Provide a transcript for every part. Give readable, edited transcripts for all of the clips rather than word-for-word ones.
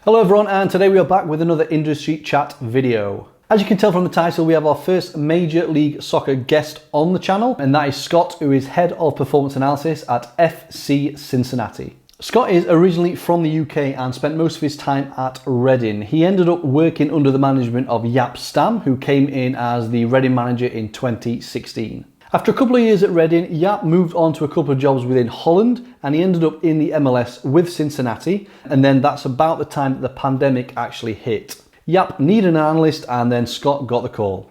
Hello everyone, and today we are back with another industry chat video. As you can tell from the title, we have our first Major League Soccer guest on the channel, and that is Scott, who is Head of Performance Analysis at FC Cincinnati. Scott is originally from the UK and spent most of his time at Reading. He ended up working under the management of Jaap Stam, who came in as the Reading manager in 2016. After a couple of years at Reading, Jaap moved on to a couple of jobs within Holland, and he ended up in the MLS with Cincinnati, and then that's about the time that the pandemic actually hit. Jaap needed an analyst, and then Scott got the call.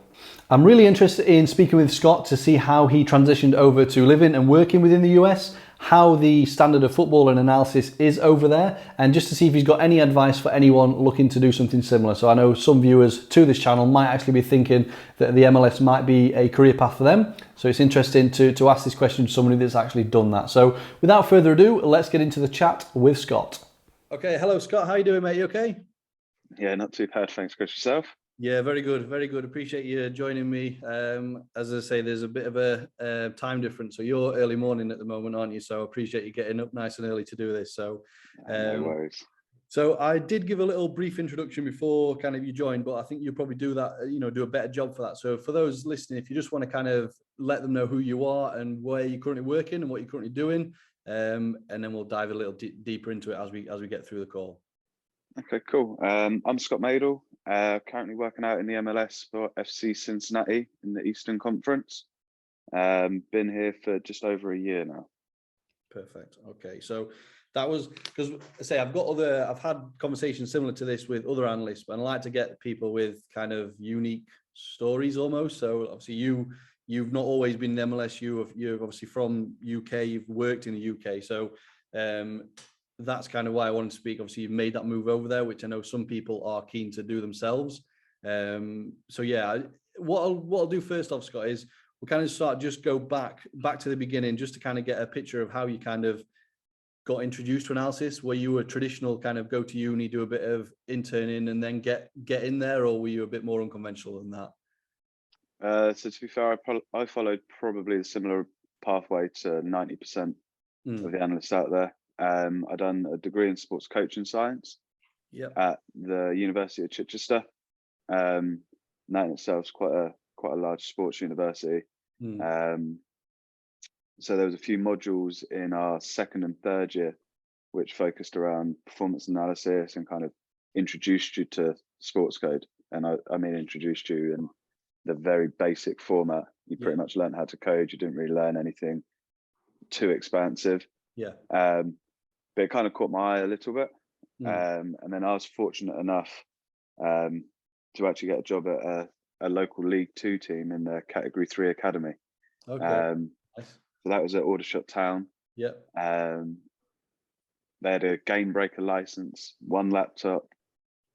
I'm really interested in speaking with Scott to see how he transitioned over to living and working within the US, how the standard of football and analysis is over there, and just to see if he's got any advice for anyone looking to do something similar. So I know some viewers to this channel might actually be thinking that the MLS might be a career path for them. So it's interesting to ask this question to somebody that's actually done that. So without further ado, let's get into the chat with Scott. Okay, hello Scott, how you doing, mate? You okay? Yeah, not too bad, thanks, Chris. Yourself? Yeah, very good, very good. Appreciate you joining me. As I say, there's a bit of a time difference, so you're early morning at the moment, aren't you? So I appreciate you getting up nice and early to do this. So, No worries. So I did give a little brief introduction before kind of you joined, but I think you'll probably do that, do a better job for that. So for those listening, if you just want to kind of let them know who you are and where you're currently working and what you're currently doing, and then we'll dive a little deeper into it as we get through the call. Okay, cool. I'm Scott Madle, currently working out in the MLS for FC Cincinnati in the Eastern Conference. Been here for just over a year now. Perfect. Okay, so that was because I say I've had conversations similar to this with other analysts, but I like to get people with kind of unique stories almost. So obviously you've not always been in MLS. You're obviously from UK. You've worked in the UK, so that's kind of why I wanted to speak. Obviously, you've made that move over there, which I know some people are keen to do themselves. So yeah, what I'll do first off, Scott, is we'll kind of just go back to the beginning, just to kind of get a picture of how you kind of got introduced to analysis. Were you a traditional kind of go to uni, do a bit of interning, and then get in there, or were you a bit more unconventional than that? So to be fair, I followed probably a similar pathway to 90% of the analysts out there. I done a degree in sports coaching science at the University of Chichester. And that in itself is quite a large sports university. So there was a few modules in our second and third year which focused around performance analysis and kind of introduced you to sports code. And I mean introduced you in the very basic format. You pretty much learned how to code. You didn't really learn anything too expansive. But it kind of caught my eye a little bit. And then I was fortunate enough to actually get a job at a local League Two team in the Category 3 academy. Okay. Nice. So that was at Aldershot Town. They had a game breaker license, one laptop,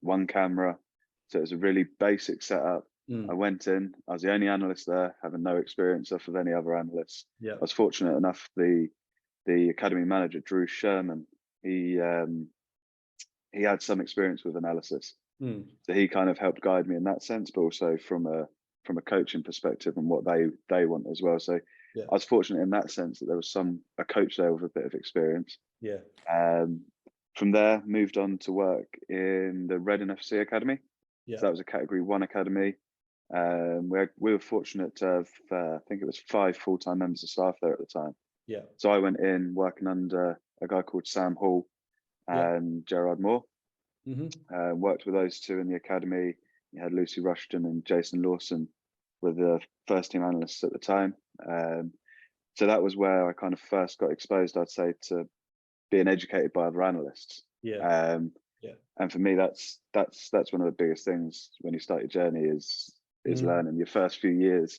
one camera. So it was a really basic setup. I went in, I was the only analyst there, having no experience off of any other analysts. I was fortunate enough, the academy manager, Drew Sherman, he had some experience with analysis. So he kind of helped guide me in that sense, but also from a coaching perspective and what they want as well. So I was fortunate in that sense that there was a coach there with a bit of experience. From there, moved on to work in the Reading FC Academy. So that was a Category 1 academy. We were fortunate to have, I think it was 5 full-time members of staff there at the time. So I went in working under a guy called Sam Hall and Gerard Moore. Worked with those two in the academy. You had Lucy Rushton and Jason Lawson were the first team analysts at the time. So that was where I kind of first got exposed, I'd say, to being educated by other analysts. And for me, that's one of the biggest things when you start your journey is learning. Your first few years,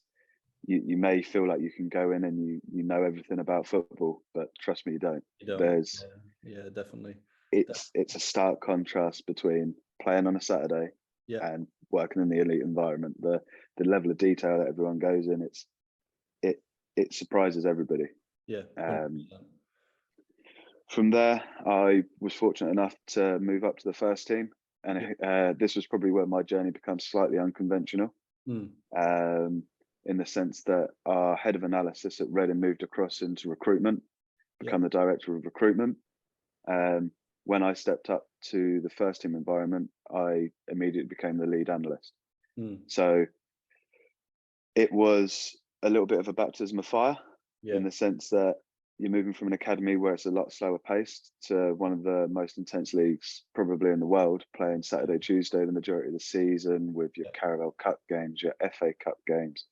you may feel like you can go in and you know everything about football, but trust me, you don't. There's definitely. It's a stark contrast between playing on a Saturday and working in the elite environment. The level of detail that everyone goes in, it surprises everybody. From there, I was fortunate enough to move up to the first team, and this was probably where my journey becomes slightly unconventional. In the sense that our head of analysis at Reading moved across into recruitment, become the director of recruitment. when I stepped up to the first team environment, I immediately became the lead analyst. So it was a little bit of a baptism of fire in the sense that you're moving from an academy where it's a lot slower paced to one of the most intense leagues probably in the world, playing Saturday, Tuesday the majority of the season with your Carabao Cup games, your FA Cup games.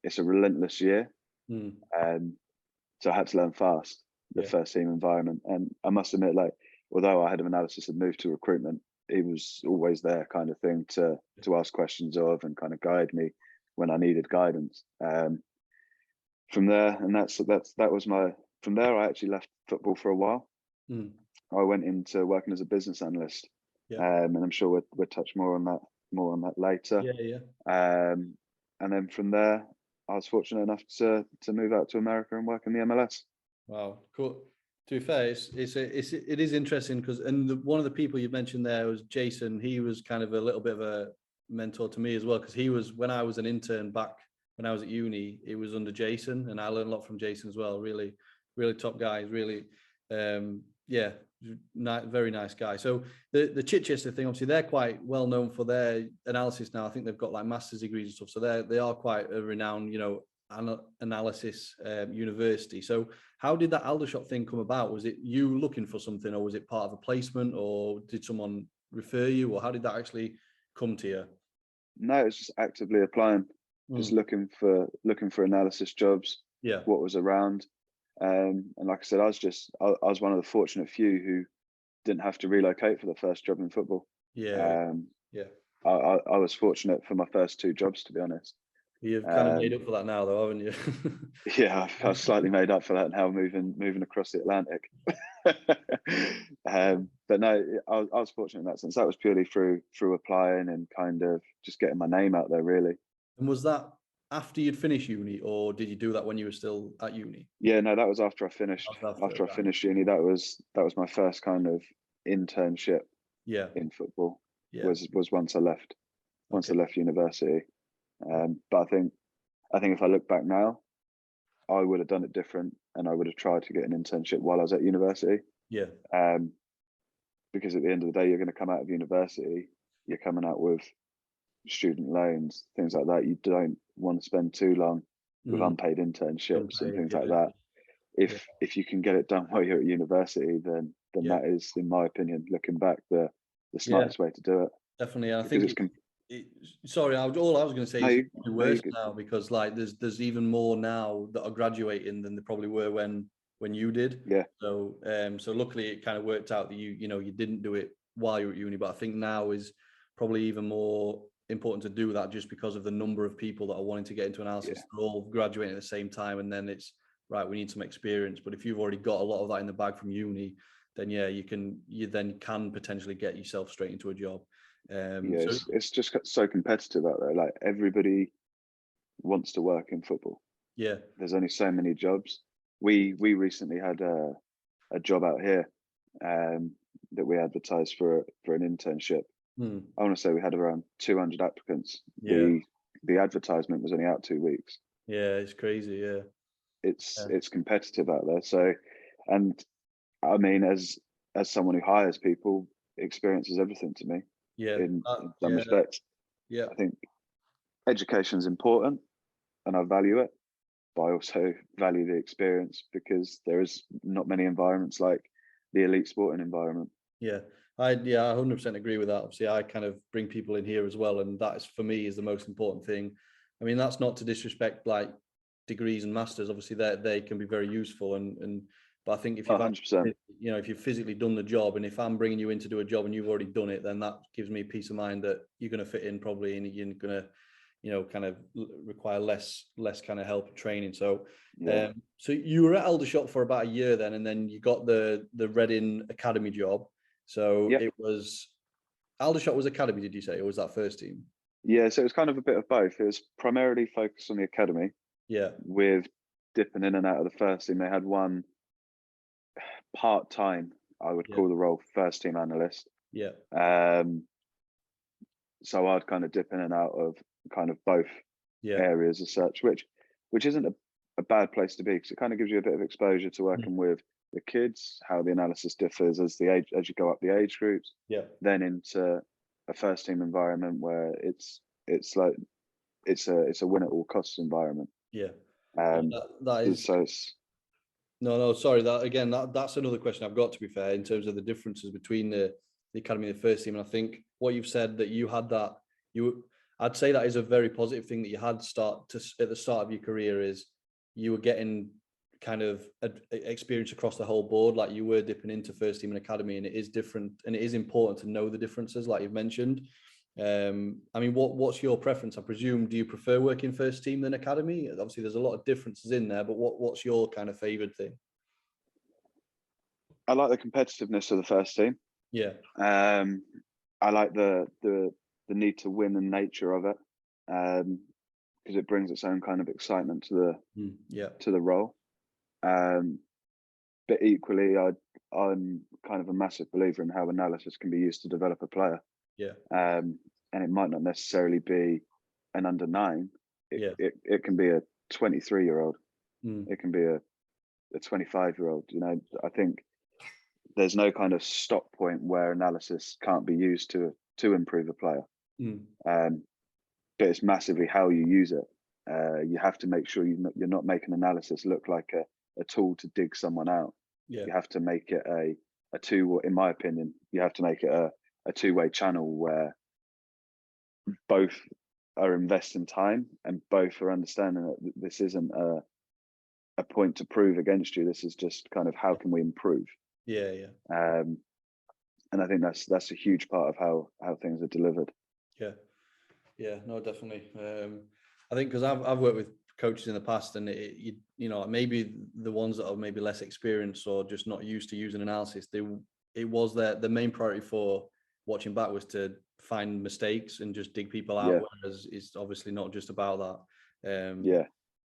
It's a relentless year. So I had to learn fast the first team environment. And I must admit, like, although our head of analysis had moved to recruitment, he was always there kind of thing to ask questions of and kind of guide me when I needed guidance. From there, and that was my, from there I actually left football for a while. I went into working as a business analyst. And I'm sure we'll touch more on that later. And then from there, I was fortunate enough to move out to America and work in the MLS. Wow, cool. To be fair, it is interesting because, and one of the people you mentioned there was Jason. He was kind of a little bit of a mentor to me as well, because he was, when I was an intern back when I was at uni, it was under Jason, and I learned a lot from Jason as well. Really, really top guy. Really, very nice guy. So the Chichester thing, obviously, they're quite well known for their analysis now. I think they've got like master's degrees and stuff, so they are quite a renowned, analysis university. So how did that Aldershot thing come about? Was it you looking for something, or was it part of a placement, or did someone refer you, or how did that actually come to you? No, it's just actively applying, just looking for analysis jobs. What was around. And like I said, I was one of the fortunate few who didn't have to relocate for the first job in football. I was fortunate for my first two jobs, to be honest. You've kind of made up for that now, though, haven't you? Yeah, I've slightly made up for that now, moving across the Atlantic. But no, I was fortunate in that sense. That was purely through applying and kind of just getting my name out there, really. And was that after you'd finished uni, or did you do that when you were still at uni? Yeah, no, that was after I finished. After I finished uni, that was my first kind of internship. In football. Was once I left university. But I think if I look back now, I would have done it different, and I would have tried to get an internship while I was at university. Because at the end of the day, you're going to come out of university, you're coming out with student loans, things like that. You don't want to spend too long with unpaid internships and things like that. If you can get it done while you're at university, then that is, in my opinion, looking back, the smartest way to do it. Definitely. I think sorry, all I was going to say is it's worse now, because like there's even more now that are graduating than there probably were when you did. So luckily it kind of worked out that you didn't do it while you were at uni, but I think now is probably even more important to do that, just because of the number of people that are wanting to get into analysis. They're all graduating at the same time, and then it's right, we need some experience. But if you've already got a lot of that in the bag from uni, then you can potentially get yourself straight into a job. It's just so competitive out there. Like, everybody wants to work in football. There's only so many jobs. We recently had a job out here that we advertised for an internship. I want to say we had around 200 applicants. The advertisement was only out 2 weeks. It's crazy. It's competitive out there. So, and I mean, as someone who hires people, experience is everything to me. In some respects. I think education is important, and I value it, but I also value the experience, because there is not many environments like the elite sporting environment. I 100% agree with that. Obviously, I kind of bring people in here as well, and that is, for me, is the most important thing. I mean, that's not to disrespect like degrees and masters. Obviously, they can be very useful, but I think if you've 100%. if you've physically done the job, and if I'm bringing you in to do a job and you've already done it, then that gives me peace of mind that you're going to fit in probably, and you're going to kind of require less kind of help and training. So so you were at Aldershot for about a year then, and then you got the Reading Academy job. So it was, Aldershot was academy, did you say, or was that first team? So it was kind of a bit of both. It was primarily focused on the academy. With dipping in and out of the first team. They had one part-time, I would call the role, first team analyst. So I'd kind of dip in and out of kind of both areas as such, which isn't a bad place to be, because it kind of gives you a bit of exposure to working with the kids, how the analysis differs as you go up the age groups, then into a first team environment where it's like it's a win at all costs environment. That is so it's, no, sorry. That's another question I've got, to be fair, in terms of the differences between the academy and the first team. And I think what you've said, that you had that, I'd say that is a very positive thing that you had at the start of your career, is you were getting kind of experience across the whole board. Like, you were dipping into first team and academy, and it is different, and it is important to know the differences, like you've mentioned. I mean, what's your preference? I presume, do you prefer working first team than academy? Obviously there's a lot of differences in there, but what's your kind of favored thing? I like the competitiveness of the first team. I like the need to win and nature of it, because it brings its own kind of excitement to the role. But equally, I'm kind of a massive believer in how analysis can be used to develop a player. And it might not necessarily be an under 9. It can be a 23-year-old. It can be a 25-year-old. You know, I think there's no kind of stop point where analysis can't be used to improve a player. But it's massively how you use it. You have to make sure you're not making analysis look like a tool to dig someone out. You have to make it a two. In my opinion, you have to make it a two-way channel where both are investing time and both are understanding that this isn't a point to prove against you. This is just kind of, how can we improve? And I think that's a huge part of how things are delivered. No, definitely. I think, because I've worked with coaches in the past, and you know, maybe the ones that are maybe less experienced or just not used to using analysis, it was the main priority for watching back was to find mistakes and just dig people out. Whereas it's obviously not just about that.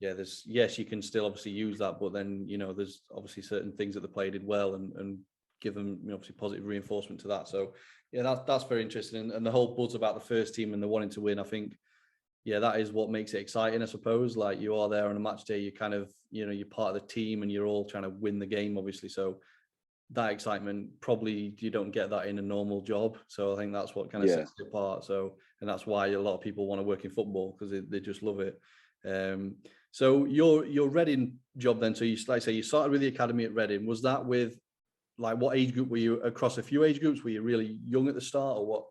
There's, yes, you can still obviously use that, but then, you know, there's obviously certain things that the player did well, and give them, you know, obviously positive reinforcement to that. So that's very interesting. And the whole buzz about the first team and the wanting to win, I think, that is what makes it exciting, I suppose. Like, you are there on a match day, you kind of, you know, you're part of the team and you're all trying to win the game, obviously. So that excitement, probably you don't get that in a normal job. So I think that's what kind of sets it apart. So, and that's why a lot of people want to work in football, because they just love it. So your Reading job then, so you, like I say, you started with the academy at Reading. Was that with, like, what age group were you across? A few age groups? Were you really young at the start, or what?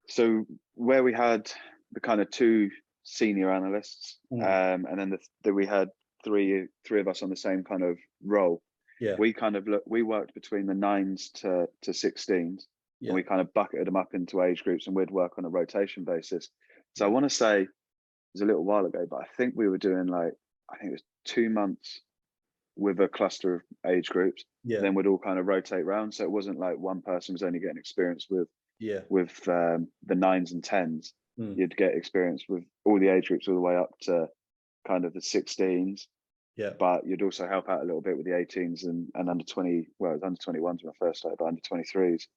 So where we had the kind of 2 senior analysts, and then we had three of us on the same kind of role. We worked between the 9s to 16s, and we kind of bucketed them up into age groups, and we'd work on a rotation basis. So I want to say, it was a little while ago, but I think we were doing, like, I think it was 2 months with a cluster of age groups. Then we'd all kind of rotate around. So it wasn't like one person was only getting experience with the 9s and 10s. You'd get experience with all the age groups all the way up to kind of the 16s. But you'd also help out a little bit with the 18s and under 20. Well, it was under 21s when I first started, but under 23s.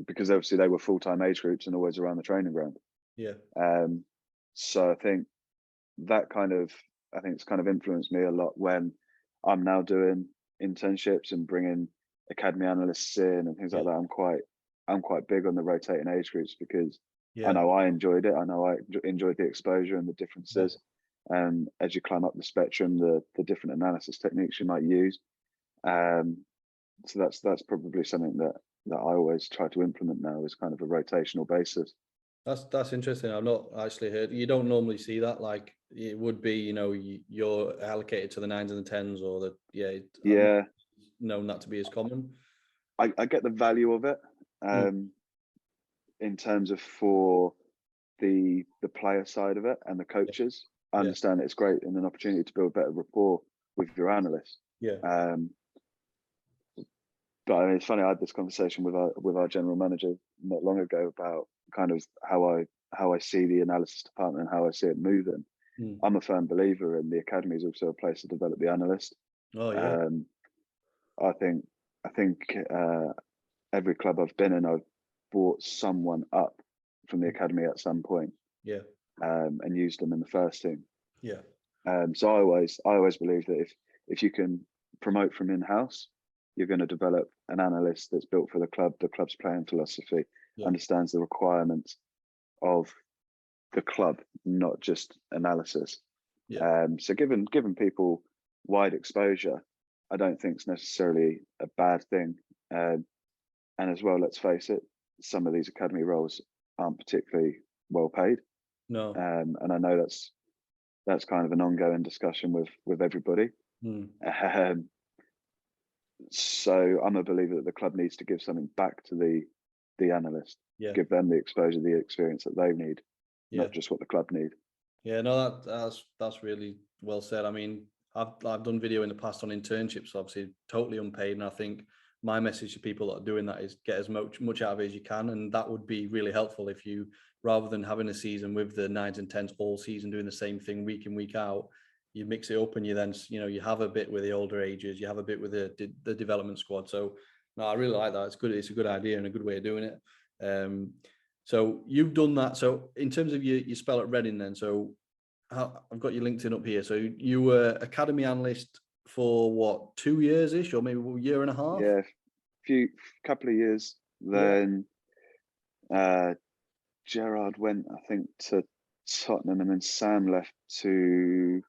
Because obviously they were full-time age groups and always around the training ground. So I think it's kind of influenced me a lot when I'm now doing internships and bringing academy analysts in and things like that. I'm quite big on the rotating age groups, because I know I enjoyed it. I know I enjoyed the exposure and the differences. And as you climb up the spectrum, the different analysis techniques you might use. So that's probably something that I always try to implement now, is kind of a rotational basis. That's interesting. I've not actually heard. You don't normally see that. Like, it would be, you know, you're allocated to the 9s and the 10s, or the known that to be as common. I get the value of it, in terms of for the player side of it and the coaches. I understand it's great and an opportunity to build better rapport with your analysts. But I mean, it's funny, I had this conversation with our general manager not long ago about kind of how I see the analysis department and how I see it moving. I'm a firm believer in the academy is also a place to develop the analyst. I think every club I've been in, I've brought someone up from the academy at some point, and used them in the first team. So I always believe that if you can promote from in-house, you're going to develop an analyst that's built for the club's playing philosophy, understands the requirements of the club, not just analysis. So giving people wide exposure, I don't think is necessarily a bad thing. And as well, let's face it, some of these academy roles aren't particularly well paid. No. And I know that's kind of an ongoing discussion with everybody. So I'm a believer that the club needs to give something back to the analyst, give them the exposure, the experience that they need, not just what the club need. Yeah, no, that's really well said. I mean, I've done video in the past on internships, obviously totally unpaid, and I think my message to people that are doing that is get as much out of it as you can, and that would be really helpful if you, rather than having a season with the 9s and 10s all season doing the same thing week in, week out, you mix it up and you then, you have a bit with the older ages, you have a bit with the development squad. So no, I really like that. It's good. It's a good idea and a good way of doing it. So you've done that. So in terms of your spell at Reading then, so I've got your LinkedIn up here. So you were academy analyst for what, 2 years-ish, or maybe a year and a half? Yeah, couple of years. Then Gerard went, I think, to Tottenham, and then Sam left to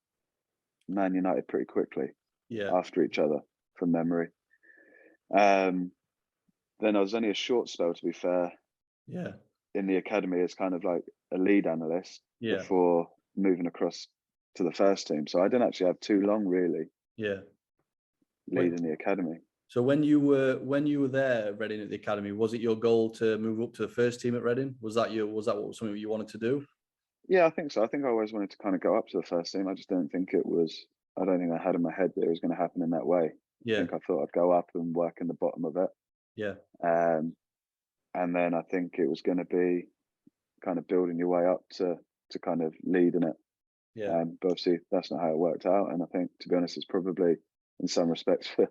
Man United pretty quickly after each other, from memory. Then I was only a short spell, to be fair, in the academy as kind of like a lead analyst before moving across to the first team. So I didn't actually have too long, really, leading the academy. So when you were there at Reading at the academy, was it your goal to move up to the first team at Reading? Was that something you wanted to do? Yeah, I think so. I think I always wanted to kind of go up to the first team. I just don't think I had in my head that it was going to happen in that way. I think I thought I'd go up and work in the bottom of it. And then I think it was going to be kind of building your way up to kind of leading it. But obviously that's not how it worked out. And I think, to be honest, it's probably in some respects for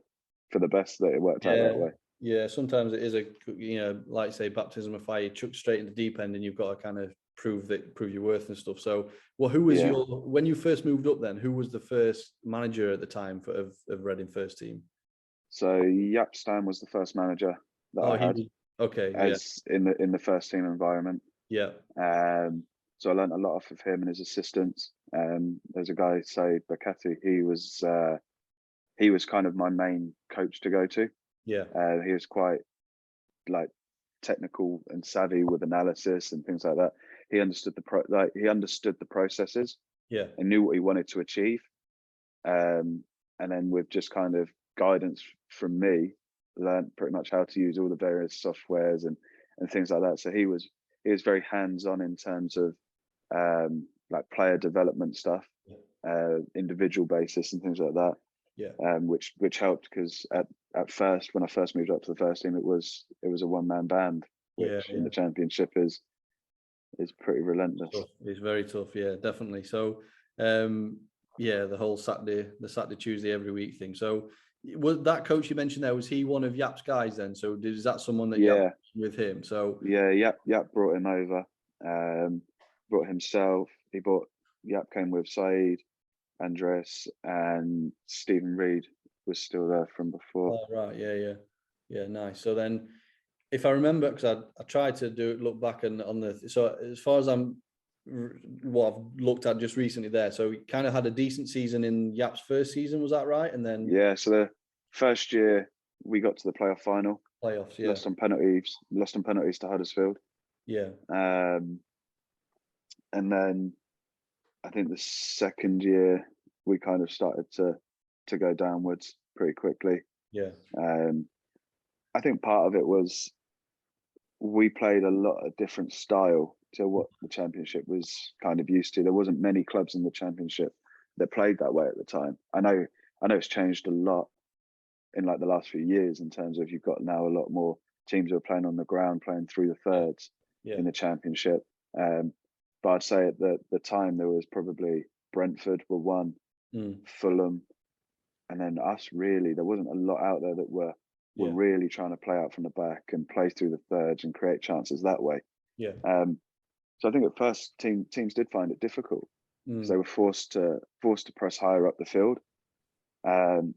the best that it worked out that way. Yeah, sometimes it is like you say, baptism of fire. You chuck straight in the deep end, and you've got to kind of prove your worth and stuff. So, who was when you first moved up? Then, who was the first manager at the time of Reading first team? So Jaap Stam was the first manager that I had. In the first team environment. So I learned a lot off of him and his assistants. There's a guy, say Bakati. He was kind of my main coach to go to. He was quite like technical and savvy with analysis and things like that. He understood the processes. And knew what he wanted to achieve. And then with just kind of guidance from me, learned pretty much how to use all the various softwares and things like that. So he was very hands-on in terms of like player development stuff, individual basis and things like that. Which helped, because at first, when I first moved up to the first team, it was a one-man band, which in the championship is pretty relentless. It's very tough, definitely. So the whole Saturday Tuesday every week thing. So was that coach you mentioned there, was he one of Jaap's guys then? So is that someone that Jaap with him? So Jaap brought him over, brought himself. Jaap came with Saeed, Andres, and Stephen Reed was still there from before. Oh, right, yeah, nice. So then, if I remember, because I tried to look back so as far as what I've looked at just recently there, so he kind of had a decent season in Jaap's first season, was that right? And then so the first year we got to the playoffs, lost on penalties to Huddersfield. And then I think the second year we kind of started to go downwards pretty quickly. I think part of it was we played a lot of different style to what the championship was kind of used to. There wasn't many clubs in the championship that played that way at the time. I know it's changed a lot in like the last few years in terms of you've got now a lot more teams who are playing on the ground, playing through the thirds in the championship. But I'd say at the time there was probably Brentford were one, Fulham, and then us. Really, there wasn't a lot out there that were really trying to play out from the back and play through the thirds and create chances that way. So I think at first teams did find it difficult because they were forced to press higher up the field. and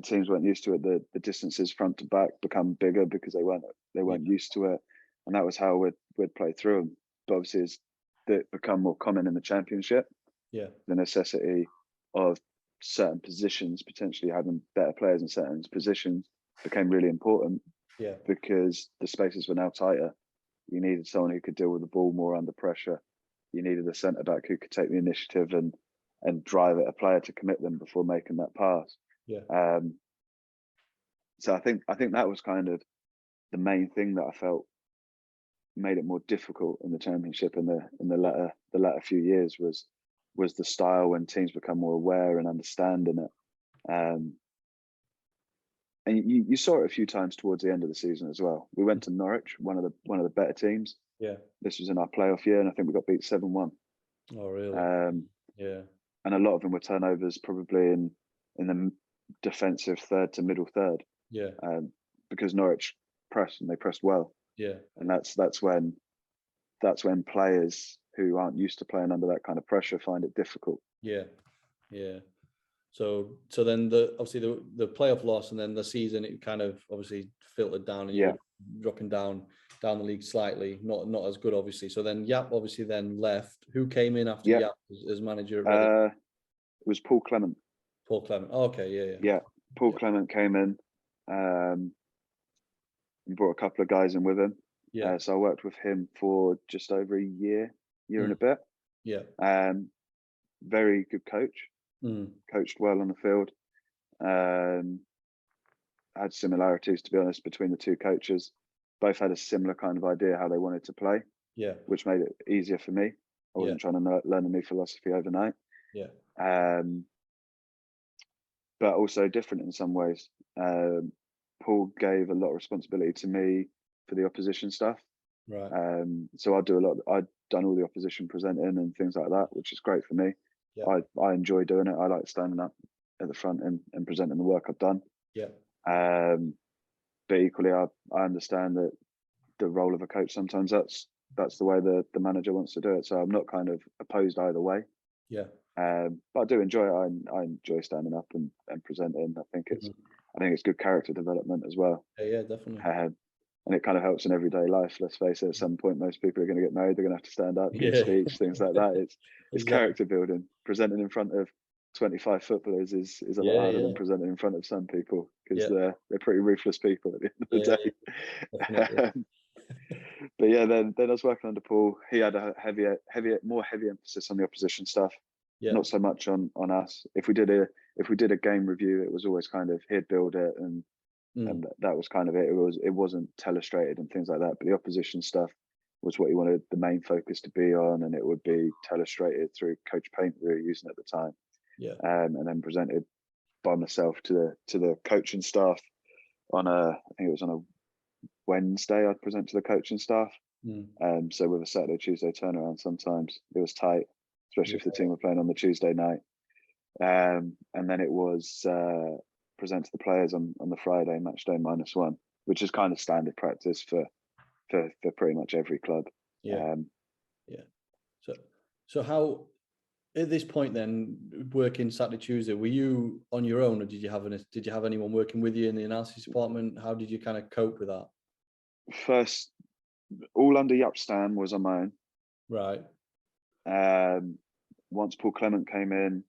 teams weren't used to it. The distances front to back become bigger because they weren't used to it, and that was how we'd play through them. But obviously, as that become more common in the Championship, the necessity of certain positions potentially having better players in certain positions became really important. Because the spaces were now tighter. You needed someone who could deal with the ball more under pressure. You needed a centre back who could take the initiative and drive at a player to commit them before making that pass. So I think that was kind of the main thing that I felt made it more difficult in the Championship in the latter few years was the style when teams become more aware and understanding it. And you saw it a few times towards the end of the season as well. We went to Norwich, one of the better teams. This was in our playoff year, and I think we got beat 7-1. Oh, really? And a lot of them were turnovers, probably in the defensive third to middle third. Because Norwich pressed, and they pressed well. And that's when players who aren't used to playing under that kind of pressure find it difficult. So then the playoff loss, and then the season, it kind of obviously filtered down, and you're dropping down the league slightly, not as good obviously. So then Jaap obviously then left. Who came in after Jaap as manager at Reading? It was Paul Clement. Paul Clement. Oh, okay, Paul Clement came in. He brought a couple of guys in with him. So I worked with him for just over a year and a bit. Very good coach. Coached well on the field. Had similarities, to be honest, between the two coaches. Both had a similar kind of idea how they wanted to play. Which made it easier for me. I wasn't trying to learn a new philosophy overnight. But also different in some ways. Paul gave a lot of responsibility to me for the opposition stuff. So I'd done all the opposition presenting and things like that, which is great for me. I enjoy doing it. I like standing up at the front and presenting the work I've done. But equally, I understand that the role of a coach, sometimes that's the way the manager wants to do it. So I'm not kind of opposed either way. But I do enjoy it. I enjoy standing up and presenting. I think it's good character development as well. Definitely. And it kind of helps in everyday life. Let's face it, at some point, most people are going to get married. They're going to have to stand up, give a speech, things like that. It's character building. Presenting in front of 25 footballers is a lot harder than presenting in front of some people, because they're pretty ruthless people at the end of the day. But then I was working under Paul. He had a heavy emphasis on the opposition stuff. Not so much on us. If we did a game review, it was always kind of he'd build it, and that was kind of it. It wasn't telestrated and things like that. But the opposition stuff was what he wanted the main focus to be on, and it would be telestrated through Coach Paint we were using at the time. And then presented by myself to the coaching staff I think it was on a Wednesday. I'd present to the coaching staff. So with a Saturday, Tuesday turnaround, sometimes it was tight, especially if the team were playing on the Tuesday night. And then it was present to the players on the Friday, match day -1, which is kind of standard practice for pretty much every club. So how, at this point then, working Saturday, Tuesday, were you on your own, or did you have anyone working with you in the analysis department? How did you kind of cope with that? First, all under Jaap Stam was on my own. Once Paul Clement came in,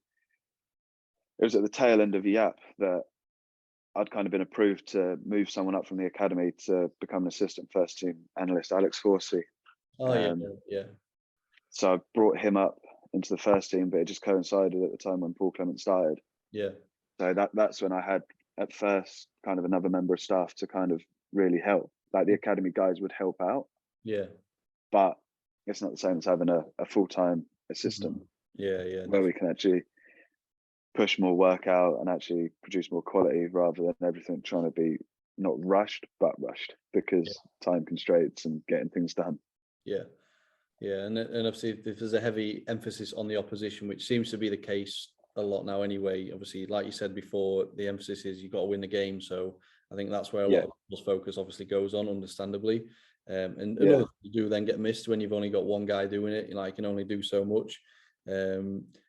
it was at the tail end of Jaap that I'd kind of been approved to move someone up from the academy to become an assistant first team analyst, Alex Forsey. So I brought him up into the first team, but it just coincided at the time when Paul Clement started. So that's when I had at first kind of another member of staff to kind of really help. Like the academy guys would help out. But it's not the same as having a full-time assistant. Where we can actually push more work out and actually produce more quality, rather than everything trying to be not rushed, but rushed because time constraints and getting things done. And obviously if there's a heavy emphasis on the opposition, which seems to be the case a lot now anyway. Obviously, like you said before, the emphasis is you've got to win the game. So I think that's where a lot of people's focus obviously goes on, understandably. And other things do then get missed when you've only got one guy doing it. You can only do so much.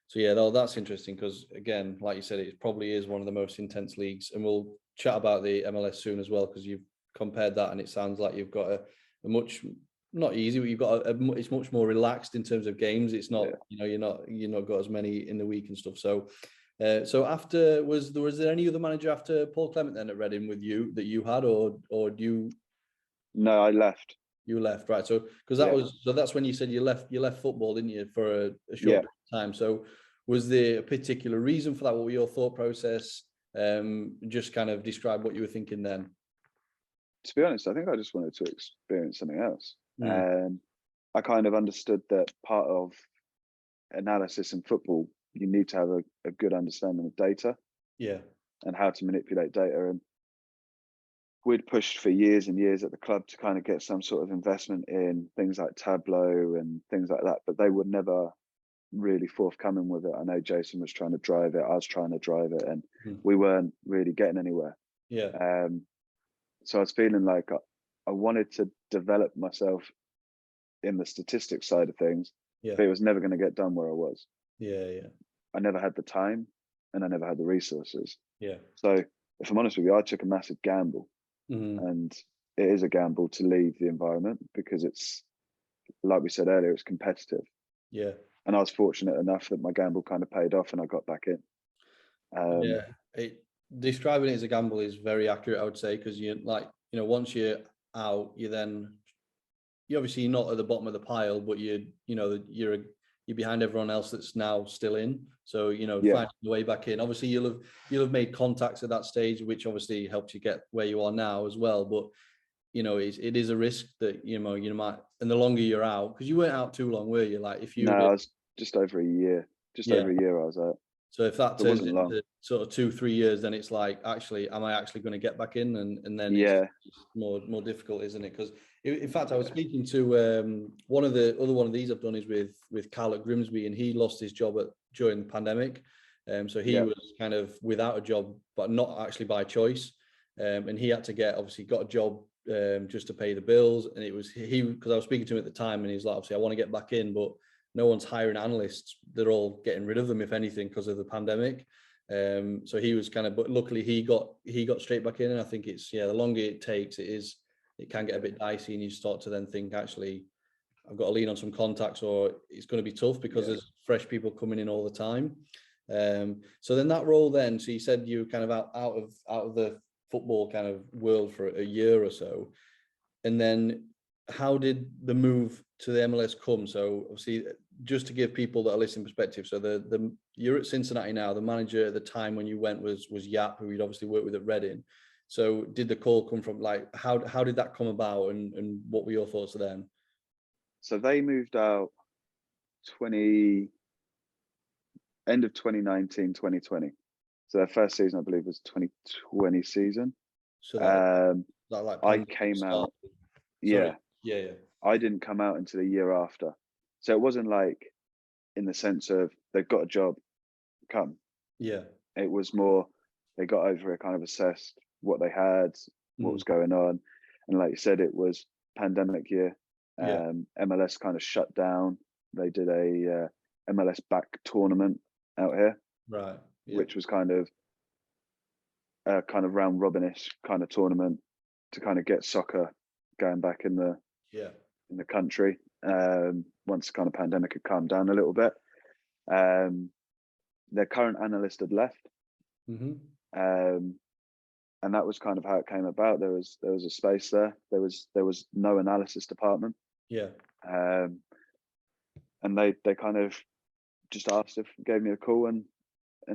So yeah, that's interesting because again, like you said, it probably is one of the most intense leagues, and we'll chat about the MLS soon as well because you've compared that, and it sounds like you've got a much not easy, but you've got it's much more relaxed in terms of games. It's not you're not got as many in the week and stuff. So so after was there any other manager after Paul Clement then at Reading with you that you had, or do you? No, I left. You left, right? So because that's when you said you left football, didn't you, for a short period of time? So was there a particular reason for that? What were your thought process? Just kind of describe what you were thinking then. To be honest, I think I just wanted to experience something else. I kind of understood that part of analysis in football, you need to have a good understanding of data, and how to manipulate data. And we'd pushed for years and years at the club to kind of get some sort of investment in things like Tableau and things like that, but they were never really forthcoming with it. I know Jason was trying to drive it, I was trying to drive it, and we weren't really getting anywhere. So I was feeling like I wanted to develop myself in the statistics side of things, but it was never going to get done where I was. I never had the time, and I never had the resources. So if I'm honest with you, I took a massive gamble. And it is a gamble to leave the environment because it's, like we said earlier, it's competitive. And I was fortunate enough that my gamble kind of paid off and I got back in. Describing it as a gamble is very accurate, I would say, because once you're out, you're obviously not at the bottom of the pile, but you're behind everyone else that's now still in. So finding your way back in. Obviously, you'll have made contacts at that stage, which obviously helps you get where you are now as well. But it is a risk that you might, and the longer you're out, because you weren't out too long, were you? Like if you I was just over a year. Over a year I was out. So if that turns into sort of 2-3 years, then it's like, actually, am I actually going to get back in? And then it's more difficult, isn't it? Because in fact, I was speaking to one of these I've done is with Carl at Grimsby, and he lost his job during the pandemic. So he was kind of without a job, but not actually by choice. And he had to got a job just to pay the bills. And it was because I was speaking to him at the time, and he's like, obviously, I want to get back in, but no one's hiring analysts. They're all getting rid of them, if anything, because of the pandemic. So he was but luckily he got straight back in. And I think it's, the longer it takes, it can get a bit dicey, and you start to then think, actually, I've got to lean on some contacts, or it's going to be tough because there's fresh people coming in all the time. So then that role then, so you said you were kind of out of the football kind of world for a year or so. And then how did the move to the MLS come? So obviously, just to give people that are listening perspective, so you're at Cincinnati now. The manager at the time when you went was Jaap, who you'd obviously worked with at Reading. So did the call come from, like, how did that come about, and what were your thoughts then? So they moved out end of 2019, 2020. So their first season, I believe, was 2020 season. So I came out. I didn't come out until a year after. So it wasn't like in the sense of they've got a job, come. It was more, they got over it, kind of assessed what they had, what was going on. And like you said, it was pandemic year. MLS kind of shut down. They did a MLS back tournament out here, which was kind of round robinish kind of tournament to kind of get soccer going back in the country. Once the kind of pandemic had calmed down a little bit, their current analyst had left, and that was kind of how it came about. There was a space there. There was no analysis department. And they kind of just gave me a call and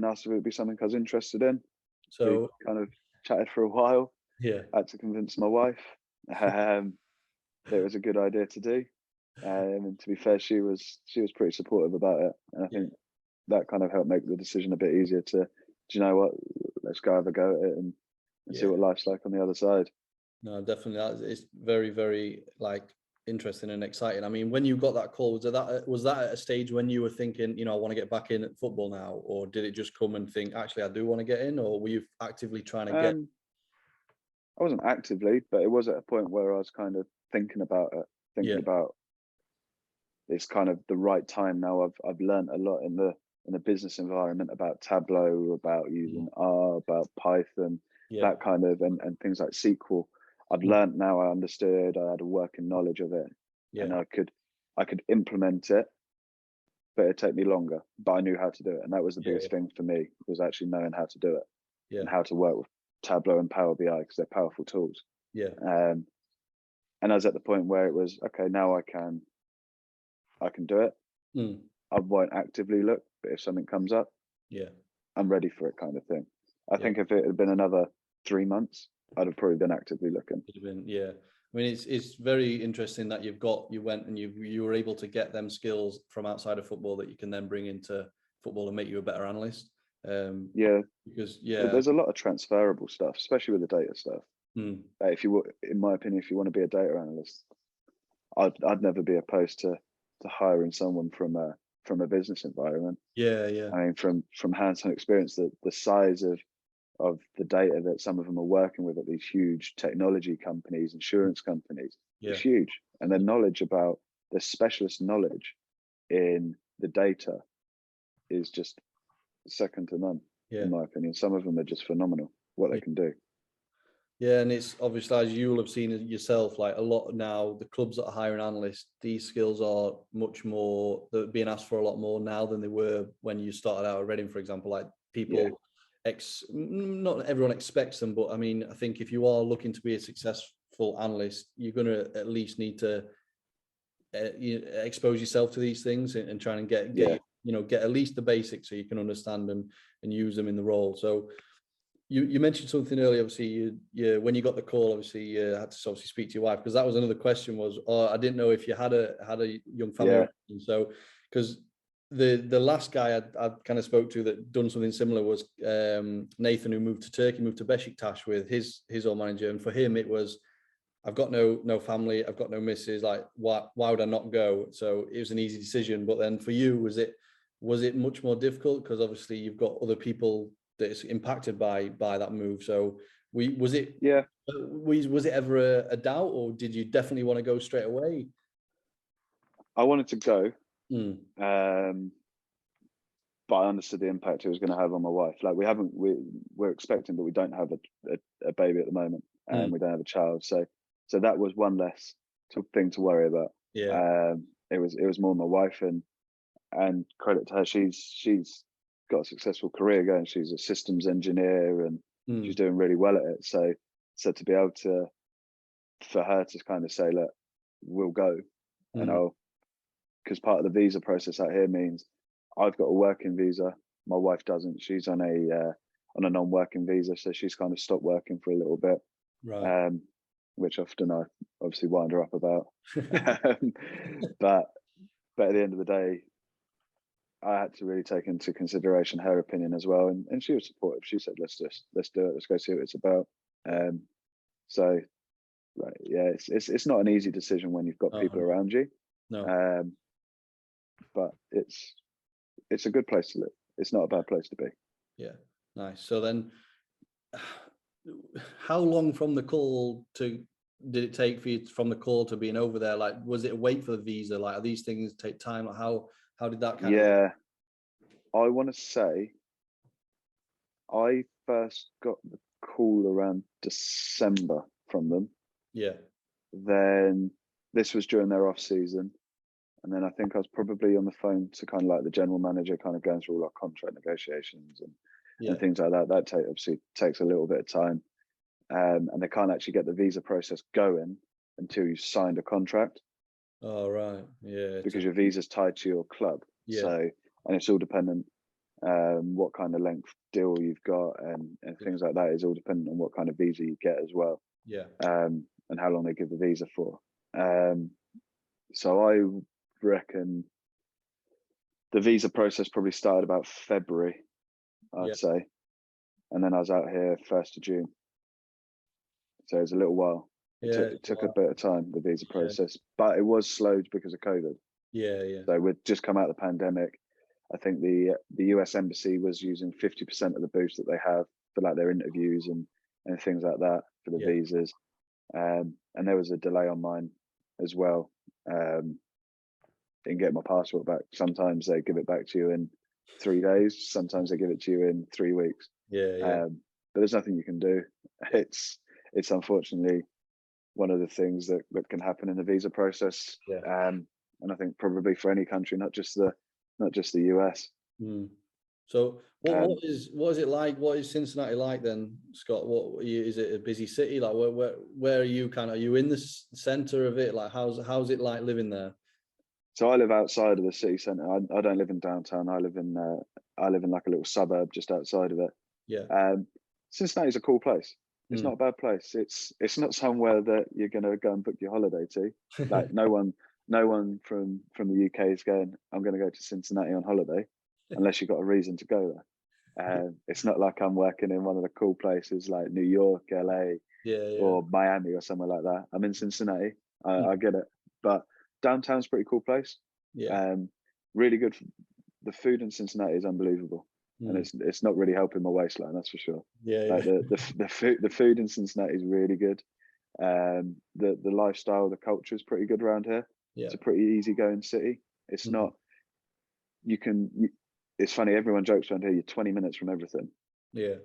asked if it would be something I was interested in. So we kind of chatted for a while. I had to convince my wife that it was a good idea to do. And to be fair, she was pretty supportive about it. And I think that kind of helped make the decision a bit easier to, do you know what, let's go have a go at it and see what life's like on the other side. No, definitely. It's very, very interesting and exciting. I mean, when you got that call, was that at a stage when you were thinking, I want to get back in at football now, or did it just come and think, actually, I do want to get in, or were you actively trying to get? I wasn't actively, but it was at a point where I was kind of thinking about it, about it's kind of the right time now. I've learned a lot in the in a business environment about Tableau, about using R, about Python, that kind of, and things like SQL. I'd learned now, I understood, I had a working knowledge of it, and I could implement it, but it'd take me longer, but I knew how to do it. And that was the biggest thing for me, was actually knowing how to do it and how to work with Tableau and Power BI, because they're powerful tools. And I was at the point where it was, okay, now I can do it. I won't actively look, but if something comes up, I'm ready for it, kind of thing. I think if it had been another 3 months, I'd have probably been actively looking. I mean, it's very interesting that you went and you were able to get them skills from outside of football that you can then bring into football and make you a better analyst. Because there's a lot of transferable stuff, especially with the data stuff. If you, in my opinion, if you want to be a data analyst, I'd never be opposed to hiring someone from a business environment. I mean, from hands-on experience, the size of the data that some of them are working with at these huge technology companies, insurance companies, is huge. And their knowledge about the specialist knowledge in the data is just second to none, in my opinion. Some of them are just phenomenal, what they can do. And it's obviously, as you will have seen it yourself, like a lot now, the clubs that are hiring analysts, these skills are much more, they're being asked for a lot more now than they were when you started out at Reading, for example. Like people, not everyone expects them, but I mean, I think if you are looking to be a successful analyst, you're going to at least need to expose yourself to these things and try and get at least the basics so you can understand and use them in the role. So you mentioned something earlier. Obviously, you when you got the call, obviously you had to obviously speak to your wife, because that was another question. Was I didn't know if you had a young family. So because the last guy I kind of spoke to that done something similar was Nathan, who moved to Turkey, moved to Beşiktaş with his old manager, and for him it was, I've got no family, I've got no missus, like why would I not go? So it was an easy decision. But then for you, was it much more difficult, because obviously you've got other people that is impacted by that move? So was it ever a doubt, or did you definitely want to go straight away? I wanted to go, but I understood the impact it was going to have on my wife. Like we're expecting, but we don't have a baby at the moment, and we don't have a child. So that was one less thing to worry about. It was more my wife, and credit to her, she's got a successful career going. She's a systems engineer, and she's doing really well at it. So to be able for her to kind of say, look, we'll go, and because part of the visa process out here means I've got a working visa, my wife doesn't. She's on a non-working visa, so she's kind of stopped working for a little bit, which often I obviously wind her up about. but at the end of the day, I had to really take into consideration her opinion as well, and she was supportive. She said, let's do it, let's go see what it's about. It's not an easy decision when you've got people around you. But it's a good place to live. It's not a bad place to be. Nice. So then how long from the call did it take for you from the call to being over there? Like, was it a wait for the visa? Like, are these things take time? Like, how did that kind of... I want to say I first got the call around December from them. Then this was during their off season. And then I think I was probably on the phone to kind of like the general manager, kind of going through all our contract negotiations and things like that. That obviously takes a little bit of time. And they can't actually get the visa process going until you've signed a contract. Oh, right. Because your visa's tied to your club. So, and it's all dependent what kind of length deal you've got, and things like that is all dependent on what kind of visa you get as well. And how long they give the visa for. So I reckon the visa process probably started about February, I'd say. And then I was out here 1st of June. So it was a little while. It took a bit of time, the visa process, but it was slowed because of COVID. So we'd just come out of the pandemic. I think the US embassy was using 50% of the boost that they have for like their interviews and things like that for the visas. And there was a delay on mine as well. Didn't get my passport back. Sometimes they give it back to you in 3 days. Sometimes they give it to you in 3 weeks. Yeah. But there's nothing you can do. It's unfortunately one of the things that can happen in the visa process. Yeah. And I think probably for any country, not just the US. So what is it like? What is Cincinnati like then, Scott? Is it a busy city? Like where are you are you in the center of it? Like how's it like living there? So I live outside of the city centre. I don't live in downtown. I live in like a little suburb just outside of it. Yeah. Cincinnati's a cool place. It's not a bad place. It's not somewhere that you're going to go and book your holiday to. Like no one from the UK is going, I'm going to go to Cincinnati on holiday, unless you've got a reason to go there. It's not like I'm working in one of the cool places like New York, LA, or Miami or somewhere like that. I'm in Cincinnati. I get it, but downtown's a pretty cool place. Yeah. Really good. The food in Cincinnati is unbelievable, and it's not really helping my waistline, that's for sure. Like the food in Cincinnati is really good. The lifestyle, the culture is pretty good around here. Yeah. It's a pretty easygoing city. It's not. It's funny. Everyone jokes around here. You're 20 minutes from everything. Yeah.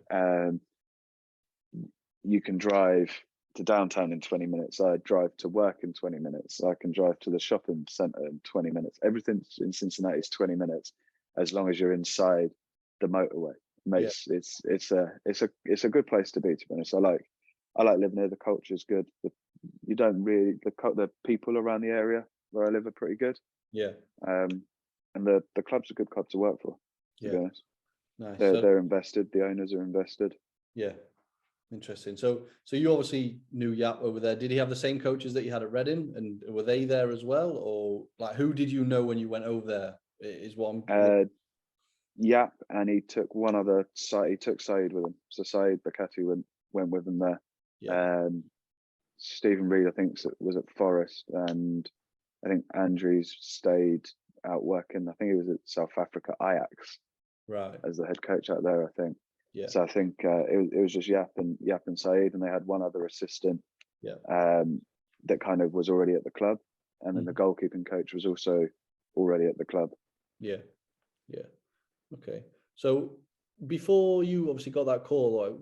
You can drive to downtown in 20 minutes. I drive to work in 20 minutes. I can drive to the shopping center in 20 minutes. Everything in Cincinnati is 20 minutes, as long as you're inside the motorway. It's a good place to be be honest. I like living here. The culture is good. The people around the area where I live are pretty good. Yeah. And the club's a good club to work for, to be honest. Nice. They're invested. The owners are invested. Yeah. Interesting. So you obviously knew Jaap over there. Did he have the same coaches that you had at Reading, and were they there as well, or like who did you know when you went over there? Is what I'm. Jaap, and he took one other side. He took Saeed with him. So Saeed Bakati went with him there. Yeah. Stephen Reed, I think, was at Forest, and I think Andrews stayed out working. I think he was at South Africa Ajax, right, as the head coach out there, I think. Yeah. So I think it was just Jaap and Saeed, and they had one other assistant. Yeah. That kind of was already at the club, and then the goalkeeping coach was also already at the club. Yeah. Yeah. Okay. So before you obviously got that call, like,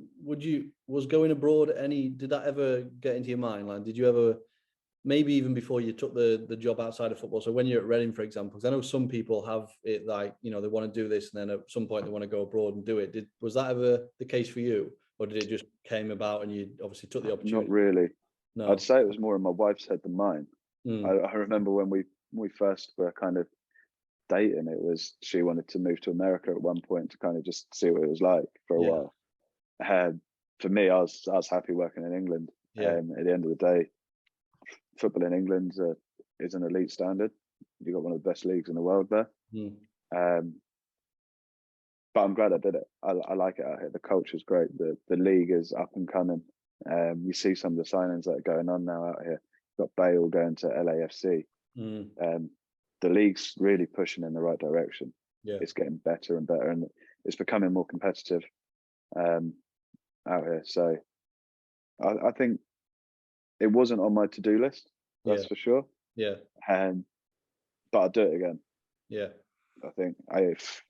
was going abroad did that ever get into your mind? Like, did you ever, maybe even before you took the job outside of football? So when you're at Reading, for example, because I know some people have it like, they want to do this and then at some point they want to go abroad and do it. Was that ever the case for you? Or did it just came about and you obviously took the opportunity? Not really. No. I'd say it was more in my wife's head than mine. I remember when we first were kind of dating, she wanted to move to America at one point to kind of just see what it was like for a while. For me, I was happy working in England. At the end of the day, football in England is an elite standard. You've got one of the best leagues in the world there. But I'm glad I did it. I like it out here. The culture's great. The league is up and coming. You see some of the signings that are going on now out here. You've got Bale going to LAFC. The league's really pushing in the right direction. Yeah. It's getting better and better, and it's becoming more competitive out here. So I think it wasn't on my to-do list, that's for sure. Yeah. But I'd do it again. Yeah. I think if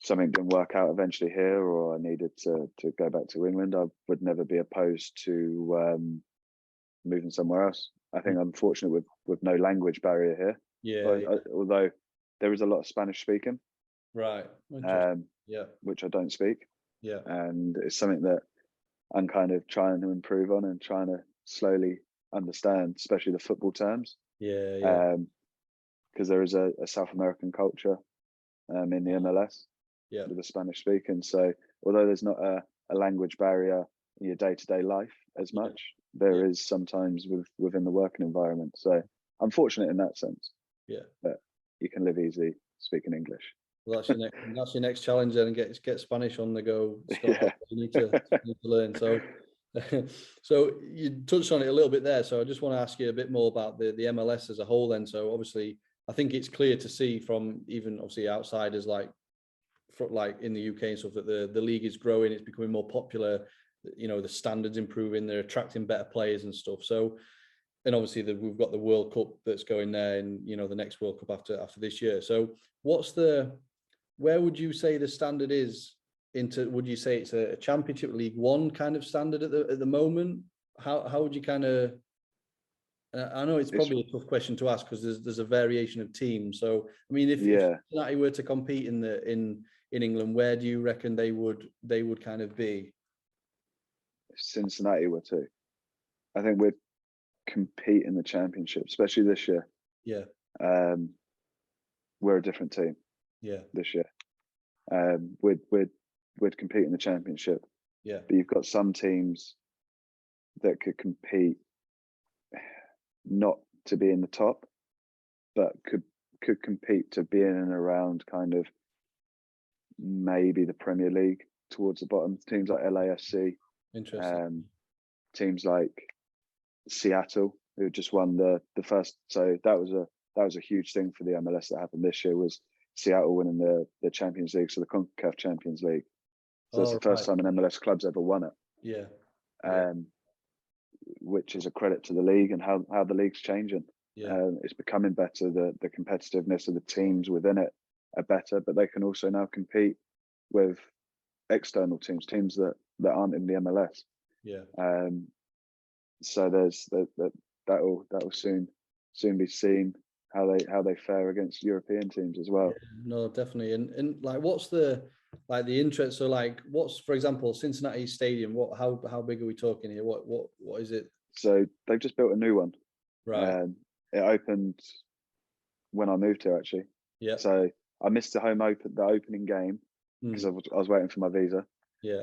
something didn't work out eventually here, or I needed to go back to England, I would never be opposed to moving somewhere else. I think I'm fortunate with no language barrier here. Yeah. Although there is a lot of Spanish speaking. Right. Which I don't speak. Yeah. And it's something that I'm kind of trying to improve on and trying to slowly understand, especially the football terms. Yeah. Because there is a South American culture in the MLS. Yeah. With the Spanish speaking. So although there's not a language barrier in your day-to-day life as much, there is sometimes within the working environment. So I'm fortunate in that sense. Yeah. That you can live easy speaking English. Well, that's your next challenge then, and get Spanish on the go. You need to learn. So so you touched on it a little bit there. So I just want to ask you a bit more about the MLS as a whole then. So obviously I think it's clear to see from even obviously outsiders like in the UK and stuff that the league is growing, it's becoming more popular, the standards improving, they're attracting better players and stuff. So, and obviously we've got the World Cup that's going there, and the next World Cup after this year. So what's the where would you say the standard is would you say it's a Championship League One kind of standard at the moment? How would you kind of, I know it's probably a tough question to ask because there's a variation of teams. So I mean, if Cincinnati were to compete in England, where do you reckon they would kind of be? If Cincinnati were to, I think we'd compete in the Championship, especially this year. Yeah. We're a different team. Yeah. This year. We'd compete in the Championship. Yeah. But you've got some teams that could compete not to be in the top, but could compete to be in and around kind of maybe the Premier League towards the bottom. Teams like LAFC. Interesting. Teams like Seattle, who just won the first. So that was a huge thing for the MLS that happened this year, was Seattle winning the Champions League, so the CONCACAF Champions League. So that's the first time an MLS club's ever won it. Yeah. Which is a credit to the league and how the league's changing. Yeah. It's becoming better. The competitiveness of the teams within it are better, but they can also now compete with external teams that aren't in the MLS. Yeah. So there's that'll soon be seen how they fare against European teams as well. Yeah, no, definitely. And like, what's the interest? So like, what's, for example, Cincinnati Stadium? How big are we talking here? What is it? So they've just built a new one. Right. It opened when I moved here, actually. Yeah. So I missed the opening game because I was waiting for my visa. Yeah.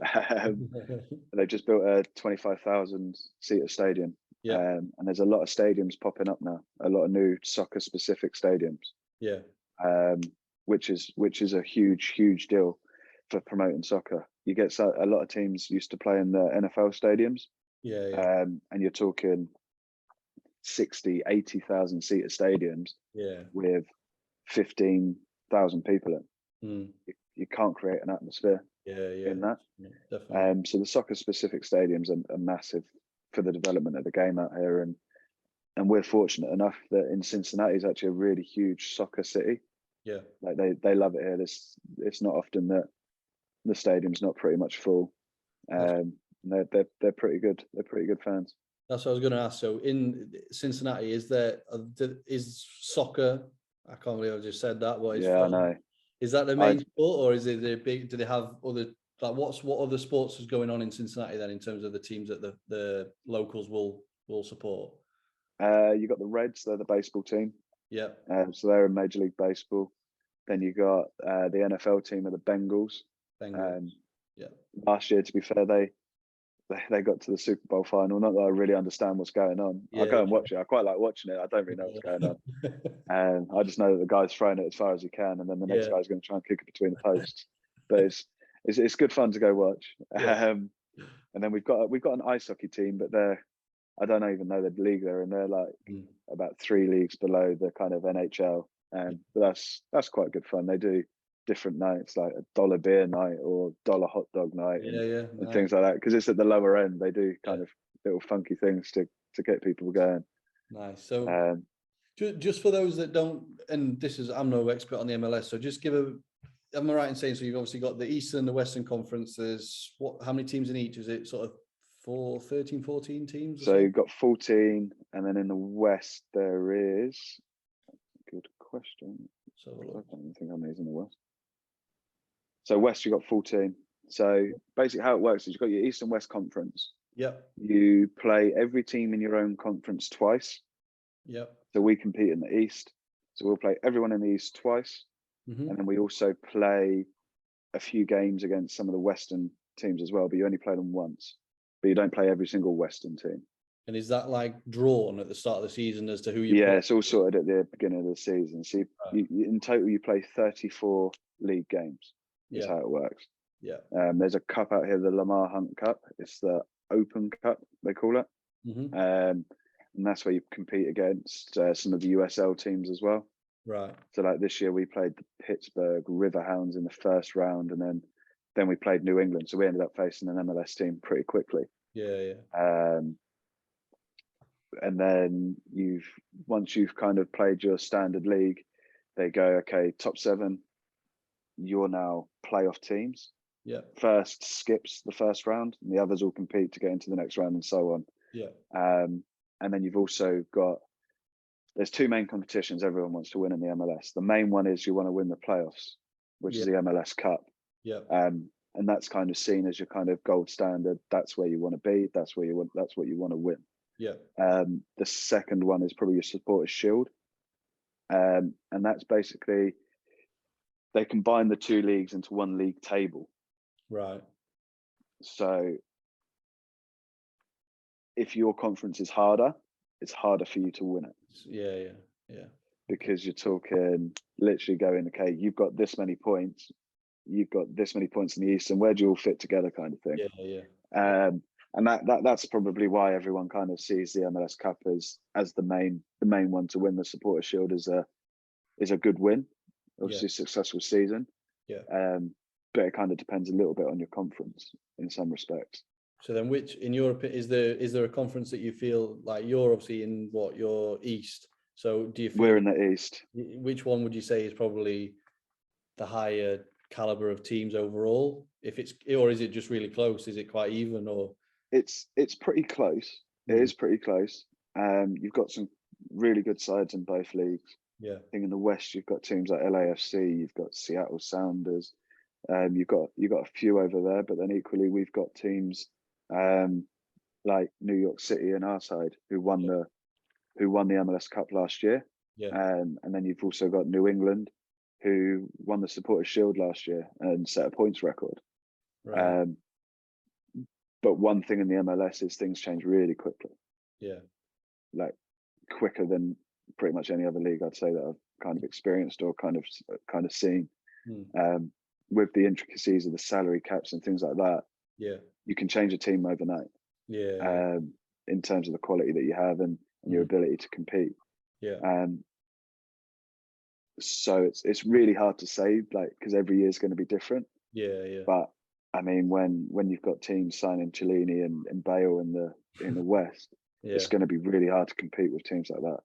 They've just built a 25,000 seater stadium. Yeah. And there's a lot of stadiums popping up now. A lot of new soccer specific stadiums. Yeah. Which is a huge deal for promoting soccer. You get a lot of teams used to play in the NFL stadiums. Yeah. And you're talking 60, 80,000 seater stadiums. Yeah. With 15,000 people in. You can't create an atmosphere. Yeah. In that. Yeah, definitely. So the soccer specific stadiums are massive for the development of the game out here, and we're fortunate enough that in Cincinnati is actually a really huge soccer city. Yeah. Like they love it here. It's not often that the stadium's not pretty much full. They're pretty good. They're pretty good fans. That's what I was going to ask. So in Cincinnati, is soccer? I can't believe I just said that. What is? Yeah, I know. Is that the main sport, or is it a big? Do they have other? Like, what other sports is going on in Cincinnati then, in terms of the teams that the locals will support? You got the Reds. They're the baseball team. Yeah. So they're in Major League Baseball. Then you got the NFL team of the Bengals. Yeah. Last year, to be fair, they got to the Super Bowl final. Not that I really understand what's going on. I go and watch it. I quite like watching it. I don't really know what's going on. I just know that the guy's throwing it as far as he can, and then the next guy's going to try and kick it between the posts. But it's good fun to go watch. And then we've got an ice hockey team, but I don't even know the league they're in. They're like about 3 leagues below the kind of NHL. But that's quite good fun. They do different nights, like $1 beer night or $1 hot dog night, and things like that, because it's at the lower end. They do kind of little funky things to get people going. Nice. So just for those that don't, and I'm no expert on the MLS, so just am I right in saying, so you've obviously got the Eastern, the Western Conference, there's how many teams in each? Is it sort of 13, 14 teams? So you've got 14, and then in the West there is, good question. So I don't even think how many's in the West. So West, you've got 14. So basically how it works is you've got your East and West Conference. Yep. You play every team in your own conference twice. Yep. So we compete in the East. So we'll play everyone in the East twice. And then we also play a few games against some of the Western teams as well, but you only play them once. But you don't play every single Western team. And is that like drawn at the start of the season as to who you play? It's all sorted at the beginning of the season. So in total, you play 34 league games. Is how it works. Yeah. There's a cup out here, the Lamar Hunt Cup. It's the Open Cup, they call it. And that's where you compete against some of the USL teams as well. Right. So like this year we played the Pittsburgh Riverhounds in the first round, and then we played New England. So we ended up facing an MLS team pretty quickly. Yeah. And then once you've kind of played your standard league, they go, okay, top 7. you're now playoff teams. Yeah. First skips the first round, and the others all compete to get into the next round, and so on. Yeah. And then you've also got, there's two main competitions everyone wants to win in the MLS. The main one is you want to win the playoffs, which is the MLS Cup. Yeah. And that's kind of seen as your kind of gold standard. That's where you want to be. That's what you want to win. Yeah. The second one is probably your Supporters Shield. And that's basically, they combine the two leagues into one league table. Right. So if your conference is harder, it's harder for you to win it. Yeah. Because you're talking literally going, okay, you've got this many points, you've got this many points in the East, and where do you all fit together, kind of thing. Yeah. And that's probably why everyone kind of sees the MLS Cup as the main one to win. The Supporters Shield is a good win, obviously a successful season. Yeah. But it kind of depends a little bit on your conference in some respects. So then, which, in your opinion, is there a conference that you feel like, you're obviously in your East? So do you feel we're in the East? Which one would you say is probably the higher caliber of teams overall? Or is it just really close? Is it quite even, or? It's pretty close. It is pretty close. You've got some really good sides in both leagues. Yeah. I think in the West you've got teams like LAFC, you've got Seattle Sounders, you've got a few over there, but then equally we've got teams like New York City and our side who won the MLS Cup last year. Yeah. And then you've also got New England, who won the Supporters Shield last year and set a points record. Right. But one thing in the MLS is things change really quickly. Yeah. Like quicker than pretty much any other league I'd say that I've kind of experienced or kind of seen. With the intricacies of the salary caps and things like that, you can change a team overnight. In terms of the quality that you have and your ability to compete. So it's really hard to say, like, because every year is going to be different. But I mean, when you've got teams signing Cellini and Bale in the West, it's going to be really hard to compete with teams like that.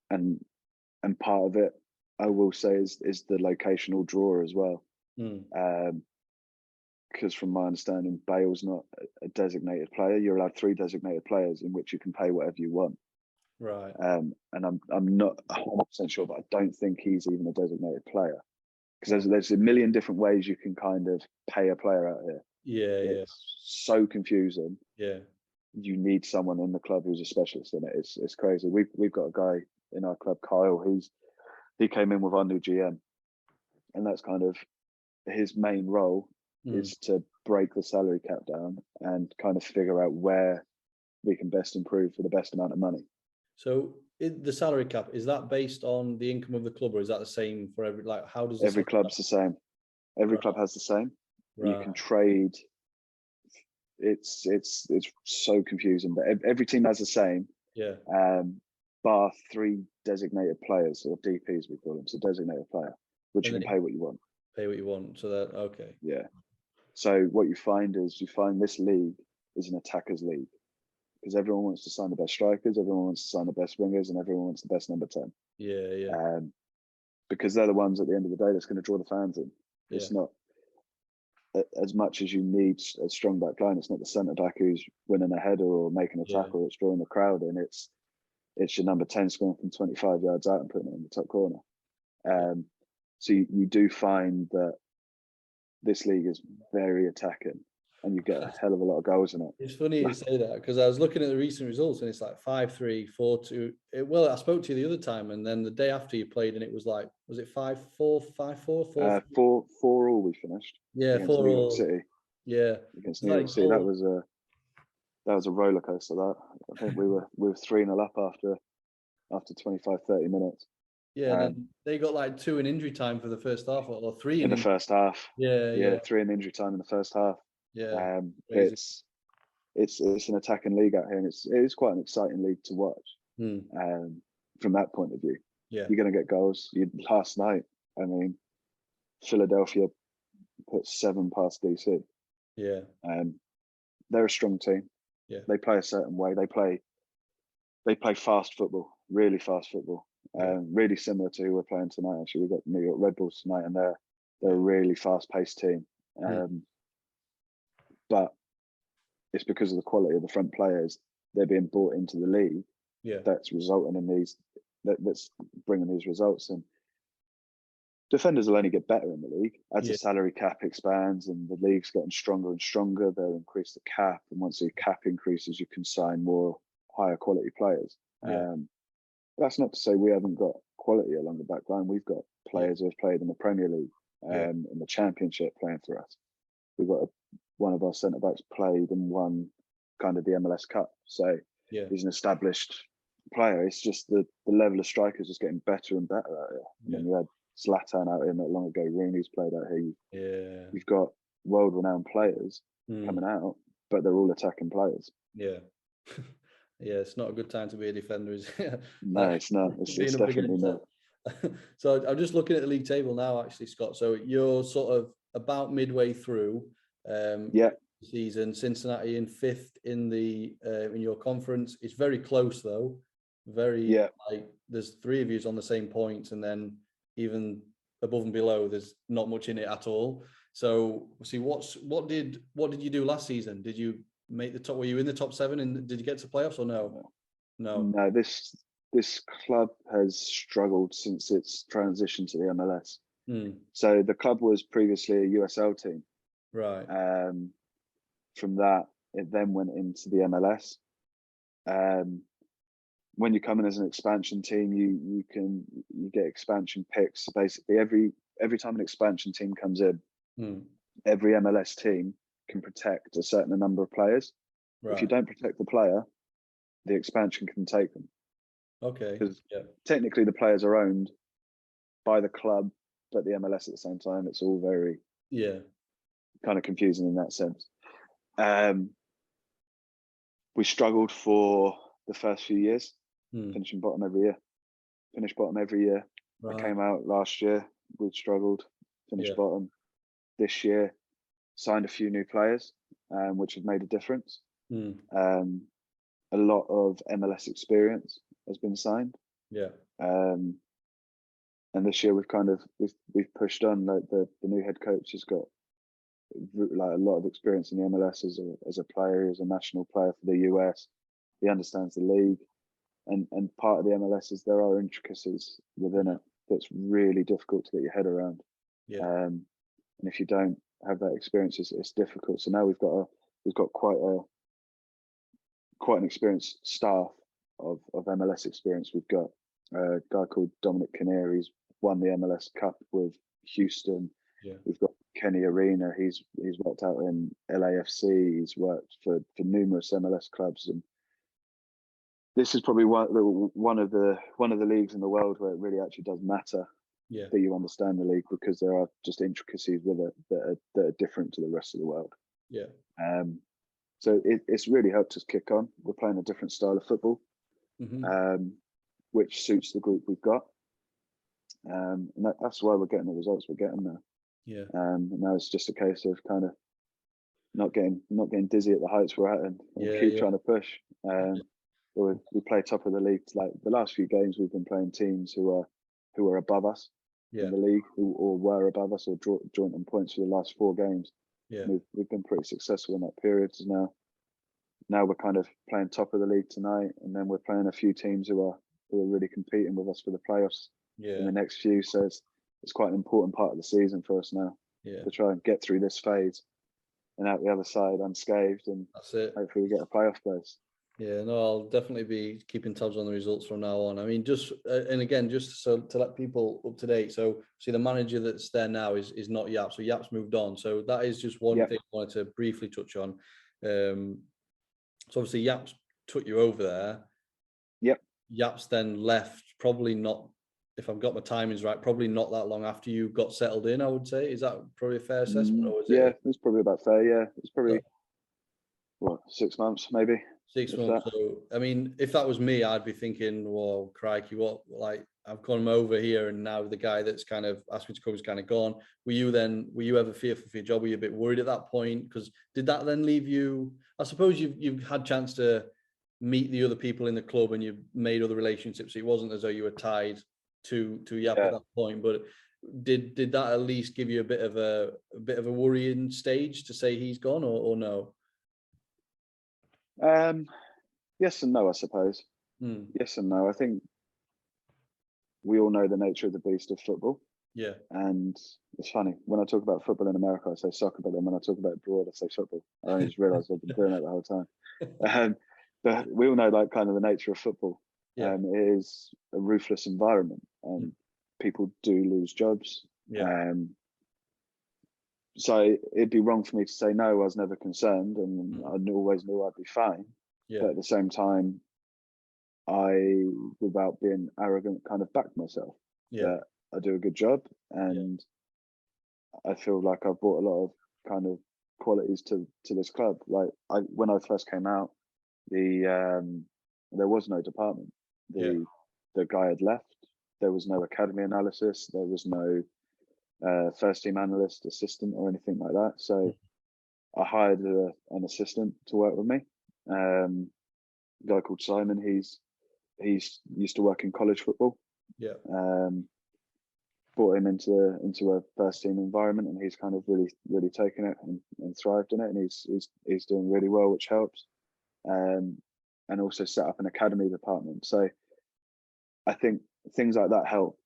And part of it, I will say, is the locational draw as well. Because from my understanding, Bale's not a designated player. You're allowed 3 designated players in which you can pay whatever you want. Right. And I'm not 100% sure, but I don't think he's even a designated player, because there's a million different ways you can kind of pay a player out here. It's so confusing. You need someone in the club who's a specialist in it. It's crazy. We've got a guy in our club, Kyle. He came in with our new GM, and that's kind of his main role is to break the salary cap down and kind of figure out where we can best improve for the best amount of money. So the salary cap, is that based on the income of the club, or is that the same for every, like, how does every club's the same? Every club has the same. You can trade. It's so confusing, but every team has the same. Bar 3 designated players, or DPs we call them, so designated player, which you can pay what you want. So that, okay. So what you find this league is an attackers league, because everyone wants to sign the best strikers, everyone wants to sign the best wingers, and everyone wants the best number 10. Because they're the ones at the end of the day that's going to draw the fans in. It's not, as much as you need a strong back line, it's not the centre back who's winning a header or making a tackle that's drawing the crowd in. It's your number 10 scoring from 25 yards out and putting it in the top corner. So you do find that this league is very attacking, and you get a hell of a lot of goals in it. It's funny you say that, because I was looking at the recent results and it's like 5-3, 4-2. Well, I spoke to you the other time, and then the day after you played, and it was like, was it 5-4, 5-4, 4-4? 4-4 we finished. Against 4-4. New York City. Against New York City. That was a roller coaster. That I think we were 3-0 up after 25-30 minutes. Then they got like 2 in injury time for the first half, or 3 in the first half. 3 in injury time in the first half. It's an attacking league out here, and it is quite an exciting league to watch. From that point of view, you're going to get goals. Last night, I mean, Philadelphia put 7 past DC. They're a strong team. They play a certain way. They play fast football, really fast football. Really similar to who we're playing tonight. Actually, we've got New York Red Bulls tonight, and they're a really fast-paced team. But it's because of the quality of the front players. They're being brought into the league. That's resulting in these. That's bringing these results. And defenders will only get better in the league as the salary cap expands and the league's getting stronger and stronger. They'll increase the cap, and once the cap increases, you can sign more higher quality players. That's not to say we haven't got quality along the back line. We've got players who have played in the Premier League, in the Championship, playing for us. We've got one of our centre backs played and won kind of the MLS Cup, so he's an established player. It's just the level of strikers is getting better and better out here. I mean, we had Zlatan out here not long ago. Rooney's played out here. You've got world-renowned players coming out, but they're all attacking players. It's not a good time to be a defender, is it? No, it's not. It's definitely not. So I'm just looking at the league table now, actually, Scott. So you're sort of about midway through the season. Cincinnati in 5th in the in your conference. It's very close though. Like there's 3 of you on the same points, and then even above and below, there's not much in it at all. So see, what did you do last season? Did you make the top? Were you in the top 7, and did you get to playoffs or no? No, this club has struggled since its transition to the MLS. So the club was previously a USL team. Right. From that, it then went into the MLS. When you come in as an expansion team, you get expansion picks. Basically, every time an expansion team comes in, every MLS team can protect a certain number of players. Right. If you don't protect the player, the expansion can take them. Okay. Because technically the players are owned by the club, but the MLS at the same time. It's all very kind of confusing in that sense. We struggled for the first few years, finishing bottom every year. Finished bottom every year. Right. I came out last year, we struggled, finished bottom. This year, signed a few new players, which have made a difference. A lot of MLS experience has been signed. And this year we've pushed on. Like the new head coach has got like a lot of experience in the MLS as a player, as a national player for the US. He understands the league, and part of the MLS is there are intricacies within it that's really difficult to get your head around. And if you don't have that experience, it's difficult. So now we've got quite an experienced staff of MLS experience. We've got a guy called Dominic Kinnear. He's won the MLS Cup with Houston. We've got Kenny Arena. He's worked out in LAFC. He's worked for numerous MLS clubs, and this is probably one of the leagues in the world where it really actually does matter that you understand the league, because there are just intricacies with it that are different to the rest of the world. So it's really helped us kick on. We're playing a different style of football, which suits the group we've got, and that's why we're getting the results we're getting now. And now it's just a case of kind of not getting dizzy at the heights we're at, and keep trying to push. We play top of the league. Like the last few games, we've been playing teams who are above us in the league, or were above us, or joint on points for the last 4 games. We've been pretty successful in that period. So now we're kind of playing top of the league tonight, and then we're playing a few teams who are really competing with us for the playoffs in the next few. So it's quite an important part of the season for us now to try and get through this phase and out the other side unscathed, and that's it. Hopefully we get a playoff place. I'll definitely be keeping tabs on the results from now on. I mean, just so to let people up to date. So, see, the manager that's there now is not Jaap. So Jaap's moved on. So that is just one thing I wanted to briefly touch on. So obviously Jaap's took you over there. Jaap's then left, probably not, if I've got my timings right, probably not that long after you got settled in, I would say. Is that probably a fair assessment? Or it's probably about fair. It's probably 6 months, maybe. 6 months. So, I mean, if that was me, I'd be thinking, well, crikey, I've come over here, and now the guy that's kind of asked me to come is kind of gone. Were you ever fearful for your job? Were you a bit worried at that point? Because did that then leave you, I suppose you've had chance to meet the other people in the club and you made other relationships. It wasn't as though you were tied to Jaap at that point, but did that at least give you a bit of a worrying stage to say he's gone, or no? Yes and no, I suppose. Yes and no. I think we all know the nature of the beast of football. Yeah. And it's funny, when I talk about football in America, I say soccer, but then when I talk about abroad, I say football. I only just realised I've been doing that the whole time. But we all know, like, kind of the nature of football. Yeah. It is a ruthless environment, and people do lose jobs. Yeah. So it'd be wrong for me to say no. I was never concerned, and I always knew I'd be fine. Yeah. But at the same time, I, without being arrogant, kind of backed myself. Yeah. That I do a good job, and I feel like I've brought a lot of kind of qualities to this club. Like, when I first came out, there was no department. The guy had left. There was no academy analysis. There was no first team analyst, assistant, or anything like that. So I hired an assistant to work with me. A guy called Simon. He's used to work in college football. Yeah. Brought him into a first team environment, and he's kind of really taken it and thrived in it, and he's doing really well, which helps. And also set up an academy department. So I think things like that helped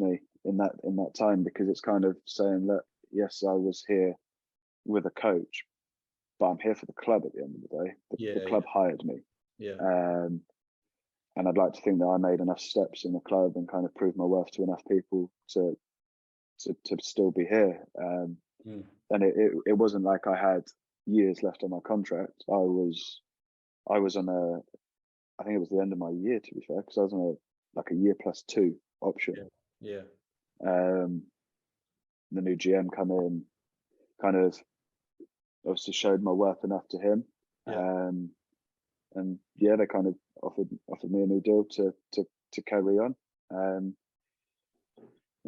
me in that time, because it's kind of saying, look, yes, I was here with a coach, but I'm here for the club at the end of the day. The club hired me. Yeah. And I'd like to think that I made enough steps in the club and kind of proved my worth to enough people to still be here. And it wasn't like I had years left on my contract. I was on I think it was the end of my year, to be fair, because I was on a year plus 2 option. Yeah. The new GM come in, kind of obviously showed my worth enough to him. And they kind of offered me a new deal to carry on, and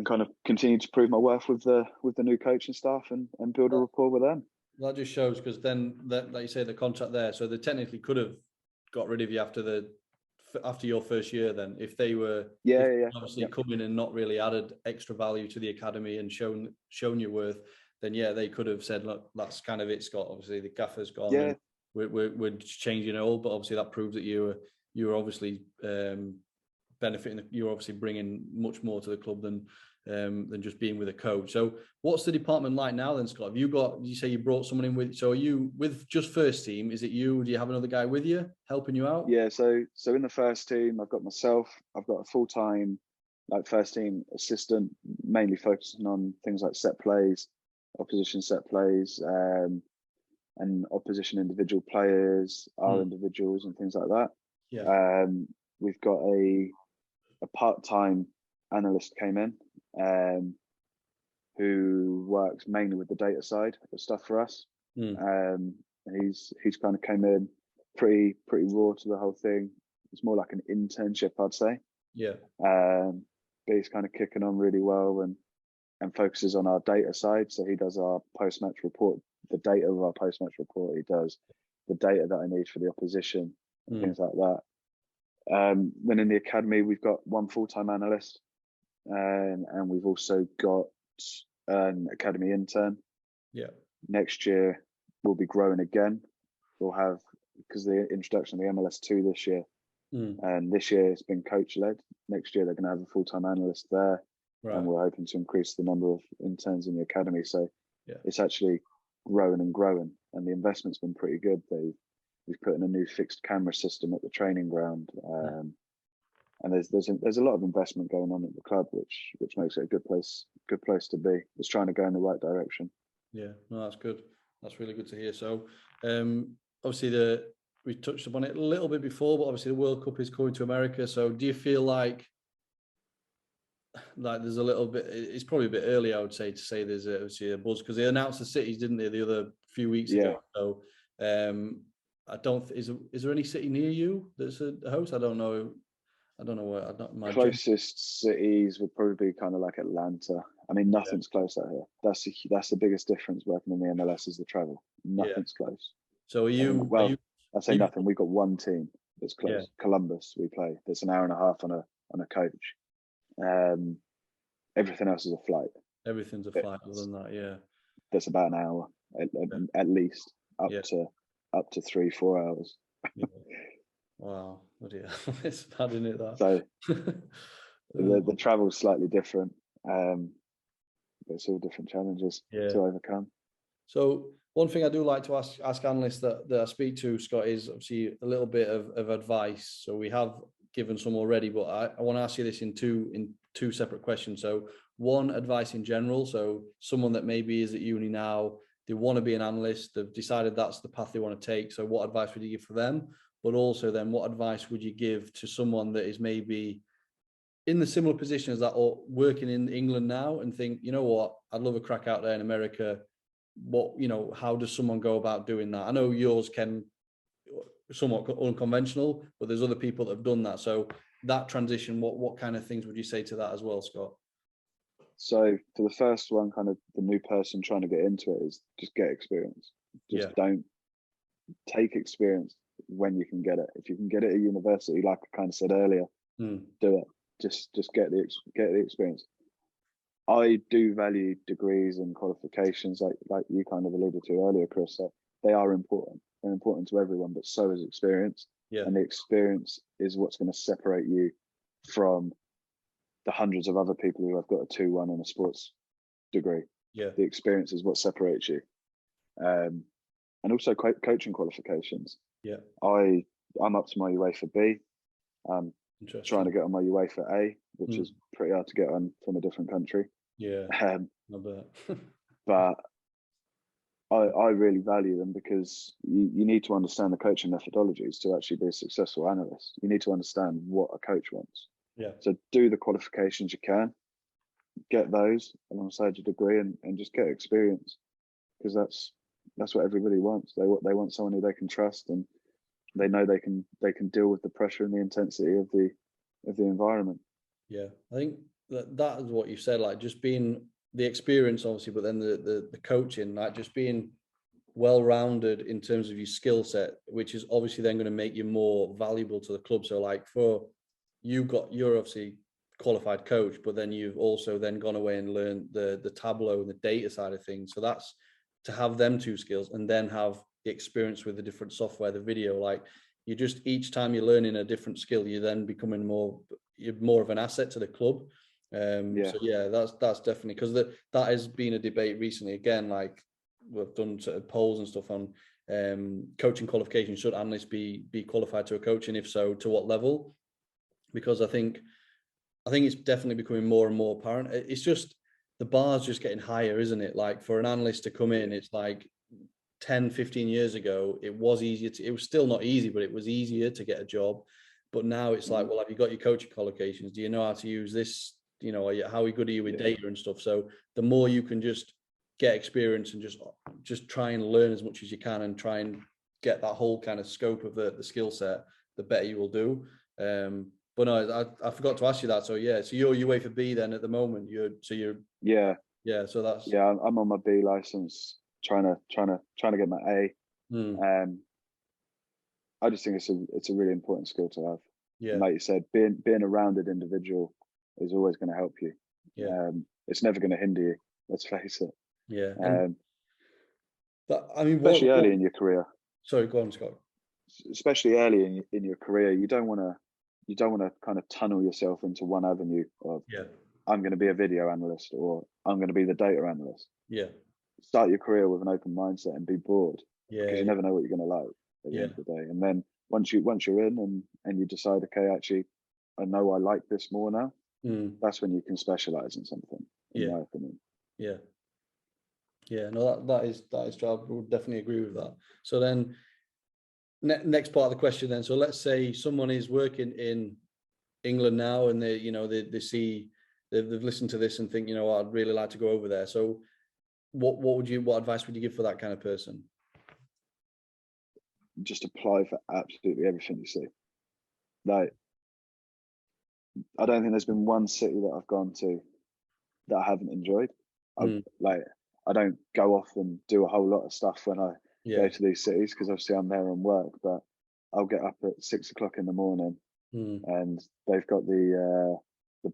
kind of continue to prove my worth with the new coaching staff and build a rapport with them. That just shows, because then that, like you say, the contract there, so they technically could have got rid of you after your first year. Then, if they were obviously come in and not really added extra value to the academy and shown your worth, then they could have said, look, that's kind of it, Scott. Obviously the gaffer's gone. Yeah. We're changing it all, but obviously that proves that you were obviously benefiting. You're obviously bringing much more to the club than just being with a coach. So what's the department like now then, Scott? You say you brought someone in with, so are you with just first team? Is it you? Do you have another guy with you helping you out? Yeah, so in the first team, I've got myself. I've got a full-time first team assistant, mainly focusing on things like set plays, opposition set plays, and opposition individual players, our individuals, and things like that. Yeah. We've got a part-time analyst came in, who works mainly with the data side of stuff for us. He's kind of came in pretty raw to the whole thing. It's more like an internship, I'd say. Yeah. But he's kind of kicking on really well and focuses on our data side. So he does our post-match report, the data of our post-match report. He does the data that I need for the opposition and things like that. Then in the academy, we've got one full-time analyst, and we've also got an academy intern. Yeah. Next year, we'll be growing again. We'll have, because the introduction of the MLS 2 this year, and this year it's been coach-led. Next year, they're going to have a full-time analyst there. Right. And we're hoping to increase the number of interns in the academy. So it's actually growing and growing, and the investment's been pretty good. We've put in a new fixed camera system at the training ground, and there's a lot of investment going on at the club, which makes it a good place to be. It's trying to go in the right direction. Yeah, no, that's good. That's really good to hear. So, obviously we touched upon it a little bit before, but obviously the World Cup is coming to America. So, do you feel like there's a little bit? It's probably a bit early, I would say, to say there's a buzz, because they announced the cities, didn't they, the other few weeks ago? So, I don't. Is there any city near you that's a host? I don't know where. Closest cities would probably be kind of like Atlanta. I mean, nothing's close out here. That's the biggest difference working in the MLS is the travel. Nothing's close. So are you I say nothing. We've got one team that's close. Yeah. Columbus, we play. There's an hour and a half on a coach. Everything else is a flight. Everything's a flight other than that, yeah. That's about an hour at least, up to 3-4 hours. Yeah. Wow, it's bad, isn't it? That. So the travel is slightly different, but it's all different challenges to overcome. So one thing I do like to ask analysts that I speak to, Scott, is obviously a little bit of advice. So we have given some already, but I want to ask you this in two separate questions. So one, advice in general. So someone that maybe is at uni now, they want to be an analyst, they've decided that's the path they want to take. So what advice would you give for them? But also then what advice would you give to someone that is maybe in the similar position as that, or working in England now and think, you know what, I'd love a crack out there in America. How does someone go about doing that? I know yours can somewhat unconventional, but there's other people that have done that. So that transition, what kind of things would you say to that as well, Scott? So for the first one, kind of the new person trying to get into it, is just get experience. Don't take experience when you can get it. If you can get it at university, like I kind of said earlier, do it. Just get the experience. I do value degrees and qualifications, like you kind of alluded to earlier, Chris. That they are important. They're important to everyone, but so is experience. Yeah. And the experience is what's going to separate you from the hundreds of other people who have got a 2-1 in a sports degree. Yeah. The experience is what separates you. And also coaching qualifications. Yeah. I'm up to my UEFA B. Trying to get on my UEFA A, which is pretty hard to get on from a different country. Yeah. I bet. But I really value them because you need to understand the coaching methodologies to actually be a successful analyst. You need to understand what a coach wants. Yeah. So do the qualifications you can, get those alongside your degree, and just get experience, because that's what everybody wants. They want someone who they can trust, and they know they can deal with the pressure and the intensity of the environment. Yeah, I think that is what you said, like just being the experience, obviously, but then the coaching, like just being well-rounded in terms of your skill set, which is obviously then going to make you more valuable to the club. So like you're obviously qualified coach, but then you've also then gone away and learned the Tableau and the data side of things. So that's to have them two skills, and then have the experience with the different software, the video, like you just, each time you're learning a different skill, you're then becoming you're more of an asset to the club. So yeah, that's definitely, because that has been a debate recently. Again, like we've done sort of polls and stuff on coaching qualifications. Should analysts be qualified to a coach, and if so, to what level? Because I think it's definitely becoming more and more apparent. It's just the bar's just getting higher, isn't it? Like for an analyst to come in, it's like 10-15 years ago, it was easier it was still not easy, but it was easier to get a job. But now it's like, well, have you got your coaching qualifications? Do you know how to use this? How good are you with data and stuff? So the more you can just get experience and just try and learn as much as you can, and try and get that whole kind of scope of the skill set, the better you will do. But no, I forgot to ask you that. So yeah, so you're UEFA B then at the moment. So that's I'm on my B license, trying to get my A. I just think it's a really important skill to have. Yeah. And like you said, being a rounded individual is always going to help you. Yeah. It's never going to hinder you. Let's face it. Yeah. Especially early in your career. Sorry, go on, Scott. Especially early in your career, you don't want to kind of tunnel yourself into one avenue of I'm going to be a video analyst, or I'm going to be the data analyst. Yeah. Start your career with an open mindset and be broad, because you never know what you're going to like at the end of the day. And then once you're in and you decide, okay, actually, I know I like this more now. That's when you can specialize in something. In my opinion. Yeah. Yeah. No, that is true. I would definitely agree with that. So then, next part of the question then. So let's say someone is working in England now, and they see they've listened to this and think, I'd really like to go over there. So what advice would you give for that kind of person? Just apply for absolutely everything you see. Like, I don't think there's been one city that I've gone to that I haven't enjoyed. I don't go off and do a whole lot of stuff when go to these cities, because obviously I'm there on work, but I'll get up at 6 o'clock in the morning and they've got the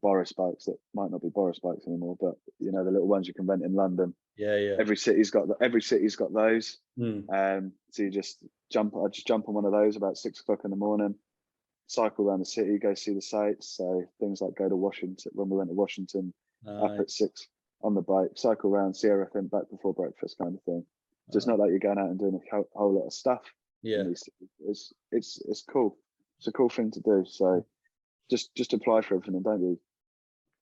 Boris bikes that might not be Boris bikes anymore, but you know, the little ones you can rent in London. Yeah. Every city's got those. So I just jump on one of those about 6 o'clock in the morning, cycle around the city, go see the sights. So things like go to Washington, when we went to Washington, up at 6 on the bike, cycle around, see everything, back before breakfast kind of thing. So it's not like you're going out and doing a whole lot of stuff. Yeah. It's cool. It's a cool thing to do. So just apply for everything and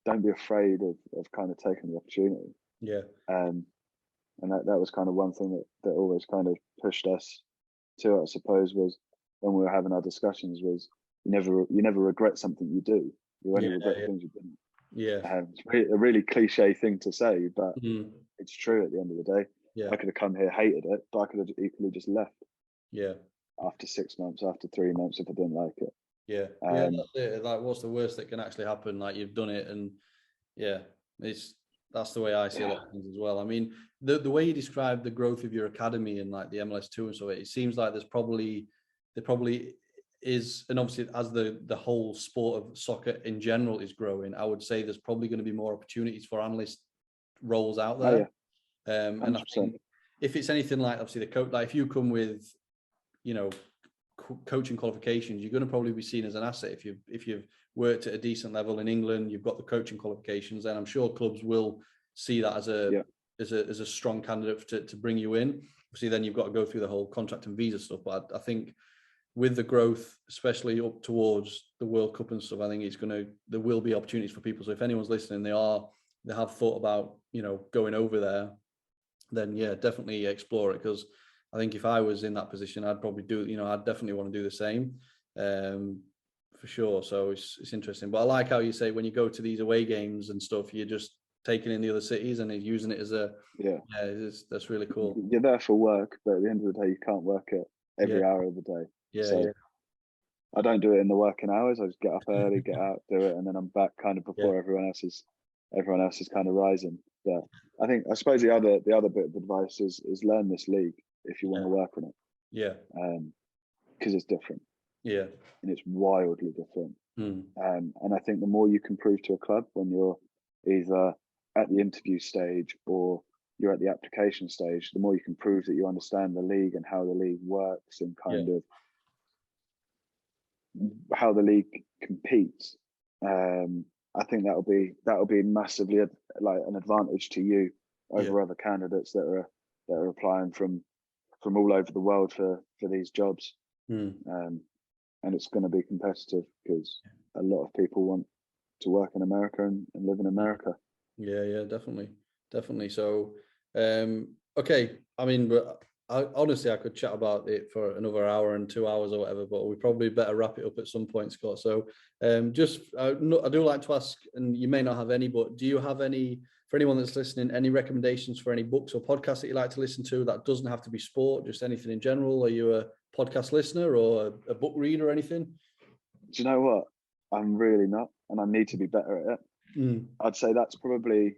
don't be afraid of kind of taking the opportunity. Yeah. And that was kind of one thing that always kind of pushed us to it, I suppose, was when we were having our discussions, was you never regret something you do. You only regret things you didn't. Yeah. It's a really cliche thing to say, but it's true at the end of the day. Yeah. I could have come here, hated it, but I could have equally just left. Yeah. After 6 months, after 3 months, if I didn't like it. Yeah. Yeah. That's it. Like, what's the worst that can actually happen? Like, you've done it, and that's the way I see a lot of things as well. I mean, the way you describe the growth of your academy and like the MLS tour and so, it seems like there probably is, and obviously as the whole sport of soccer in general is growing, I would say there's probably going to be more opportunities for analyst roles out there. And I think if it's anything like, obviously the coach, like if you come with, you know, coaching qualifications, you're going to probably be seen as an asset. If you've worked at a decent level in England, you've got the coaching qualifications, then I'm sure clubs will see that as a strong candidate to bring you in. Obviously, then you've got to go through the whole contract and visa stuff. But I think with the growth, especially up towards the World Cup and stuff, I think there will be opportunities for people. So if anyone's listening, they have thought about, you know, going over there, then yeah, definitely explore it, because I think if I was in that position, I'd probably I'd definitely want to do the same, for sure. So it's interesting. But I like how you say when you go to these away games and stuff, you're just taking in the other cities and using it as that's really cool. You're there for work, but at the end of the day, you can't work it every hour of the day. I don't do it in the working hours. I just get up early, get out, do it, and then I'm back kind of before everyone else is kind of rising. But I suppose the other bit of advice is learn this league if you want to work on it. Yeah. Because it's different. Yeah. And it's wildly different. And I think the more you can prove to a club when you're either at the interview stage or you're at the application stage, the more you can prove that you understand the league and how the league works and kind of how the league competes. I think that'll be massively like an advantage to you over other candidates that are applying from all over the world for these jobs. And it's going to be competitive because a lot of people want to work in America and live in America. Yeah, definitely. So, okay. I mean, but honestly, I could chat about it for another hour and 2 hours or whatever, but we probably better wrap it up at some point, Scott. So, I do like to ask, and you may not have any, but do you have any, for anyone that's listening, any recommendations for any books or podcasts that you like to listen to? That doesn't have to be sport, just anything in general. Are you a podcast listener or a book reader or anything? Do you know what? I'm really not, and I need to be better at it. I'd say that's probably,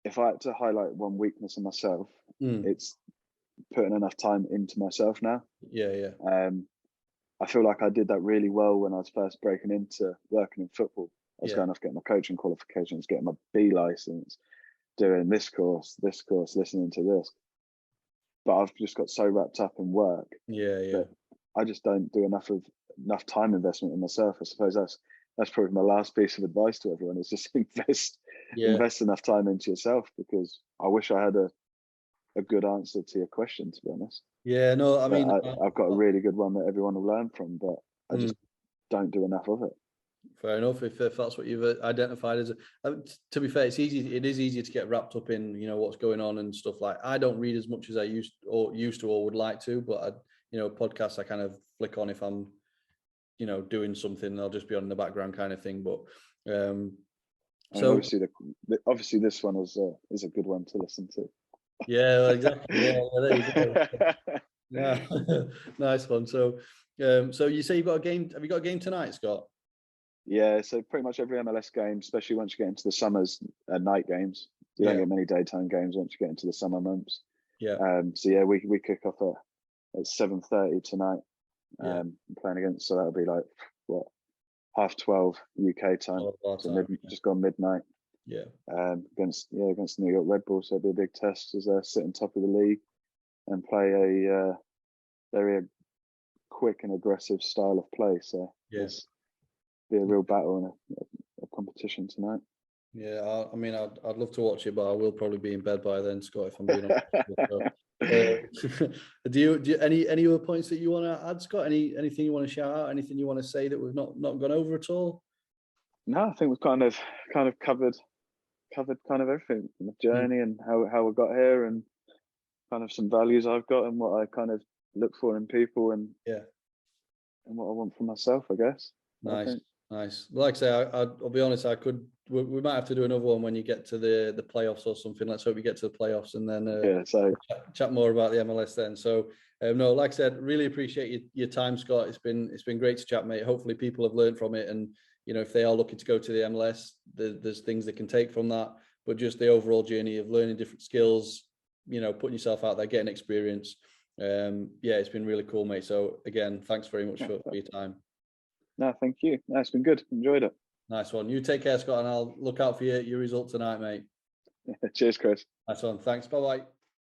if I had to highlight one weakness in myself, it's putting enough time into myself now. I feel like I did that really well when I was first breaking into working in football. I was going off getting my coaching qualifications, getting my B license, doing this course, listening to this. But I've just got so wrapped up in work that I just don't do enough time investment in myself. I suppose that's probably my last piece of advice to everyone, is just invest enough time into yourself, because I wish I had a good answer to your question, to be honest. Yeah, no, I mean, I've got a really good one that everyone will learn from, but I just don't do enough of it. Fair enough. If that's what you've identified as, to be fair, it is easier to get wrapped up in, you know, what's going on and stuff. Like, I don't read as much as I used to or would like to, but podcasts I kind of flick on if I'm, you know, doing something. I'll just be on in the background kind of thing. But so obviously this one is a good one to listen to. Yeah, exactly. Yeah, there you go. Yeah, nice one. So you say you've got a game. Have you got a game tonight, Scott? Yeah, so pretty much every MLS game, especially once you get into the summers, night games. You don't get many daytime games once you get into the summer months. Yeah. So yeah, we kick off at 7:30 tonight. Playing against, so that'll be like what, 12:30 UK time, so just gone midnight. Yeah. Against New York Red Bulls, so it'll be a big test as they're sitting top of the league and play a very quick and aggressive style of play. So it's be a real battle and a competition tonight. Yeah, I mean, I'd love to watch it, but I will probably be in bed by then, Scott, if I'm being honest. So, do you any other points that you want to add, Scott? Anything you want to shout out? Anything you want to say that we've not gone over at all? No, I think we've kind of covered kind of everything, the journey and how we got here, and kind of some values I've got and what I kind of look for in people, and what I want for myself, I guess. Nice. Like I say, I'll be honest. We might have to do another one when you get to the playoffs or something. Let's hope we get to the playoffs and then chat more about the MLS then. So no, like I said, really appreciate your time, Scott. It's been great to chat, mate. Hopefully people have learned from it, and if they are looking to go to the MLS, there's things they can take from that. But just the overall journey of learning different skills, putting yourself out there, getting experience. It's been really cool, mate. So again, thanks very much for your time. No, thank you. No, it's been good. Enjoyed it. Nice one. You take care, Scott, and I'll look out for your result tonight, mate. Cheers, Chris. Nice one. Thanks. Bye-bye.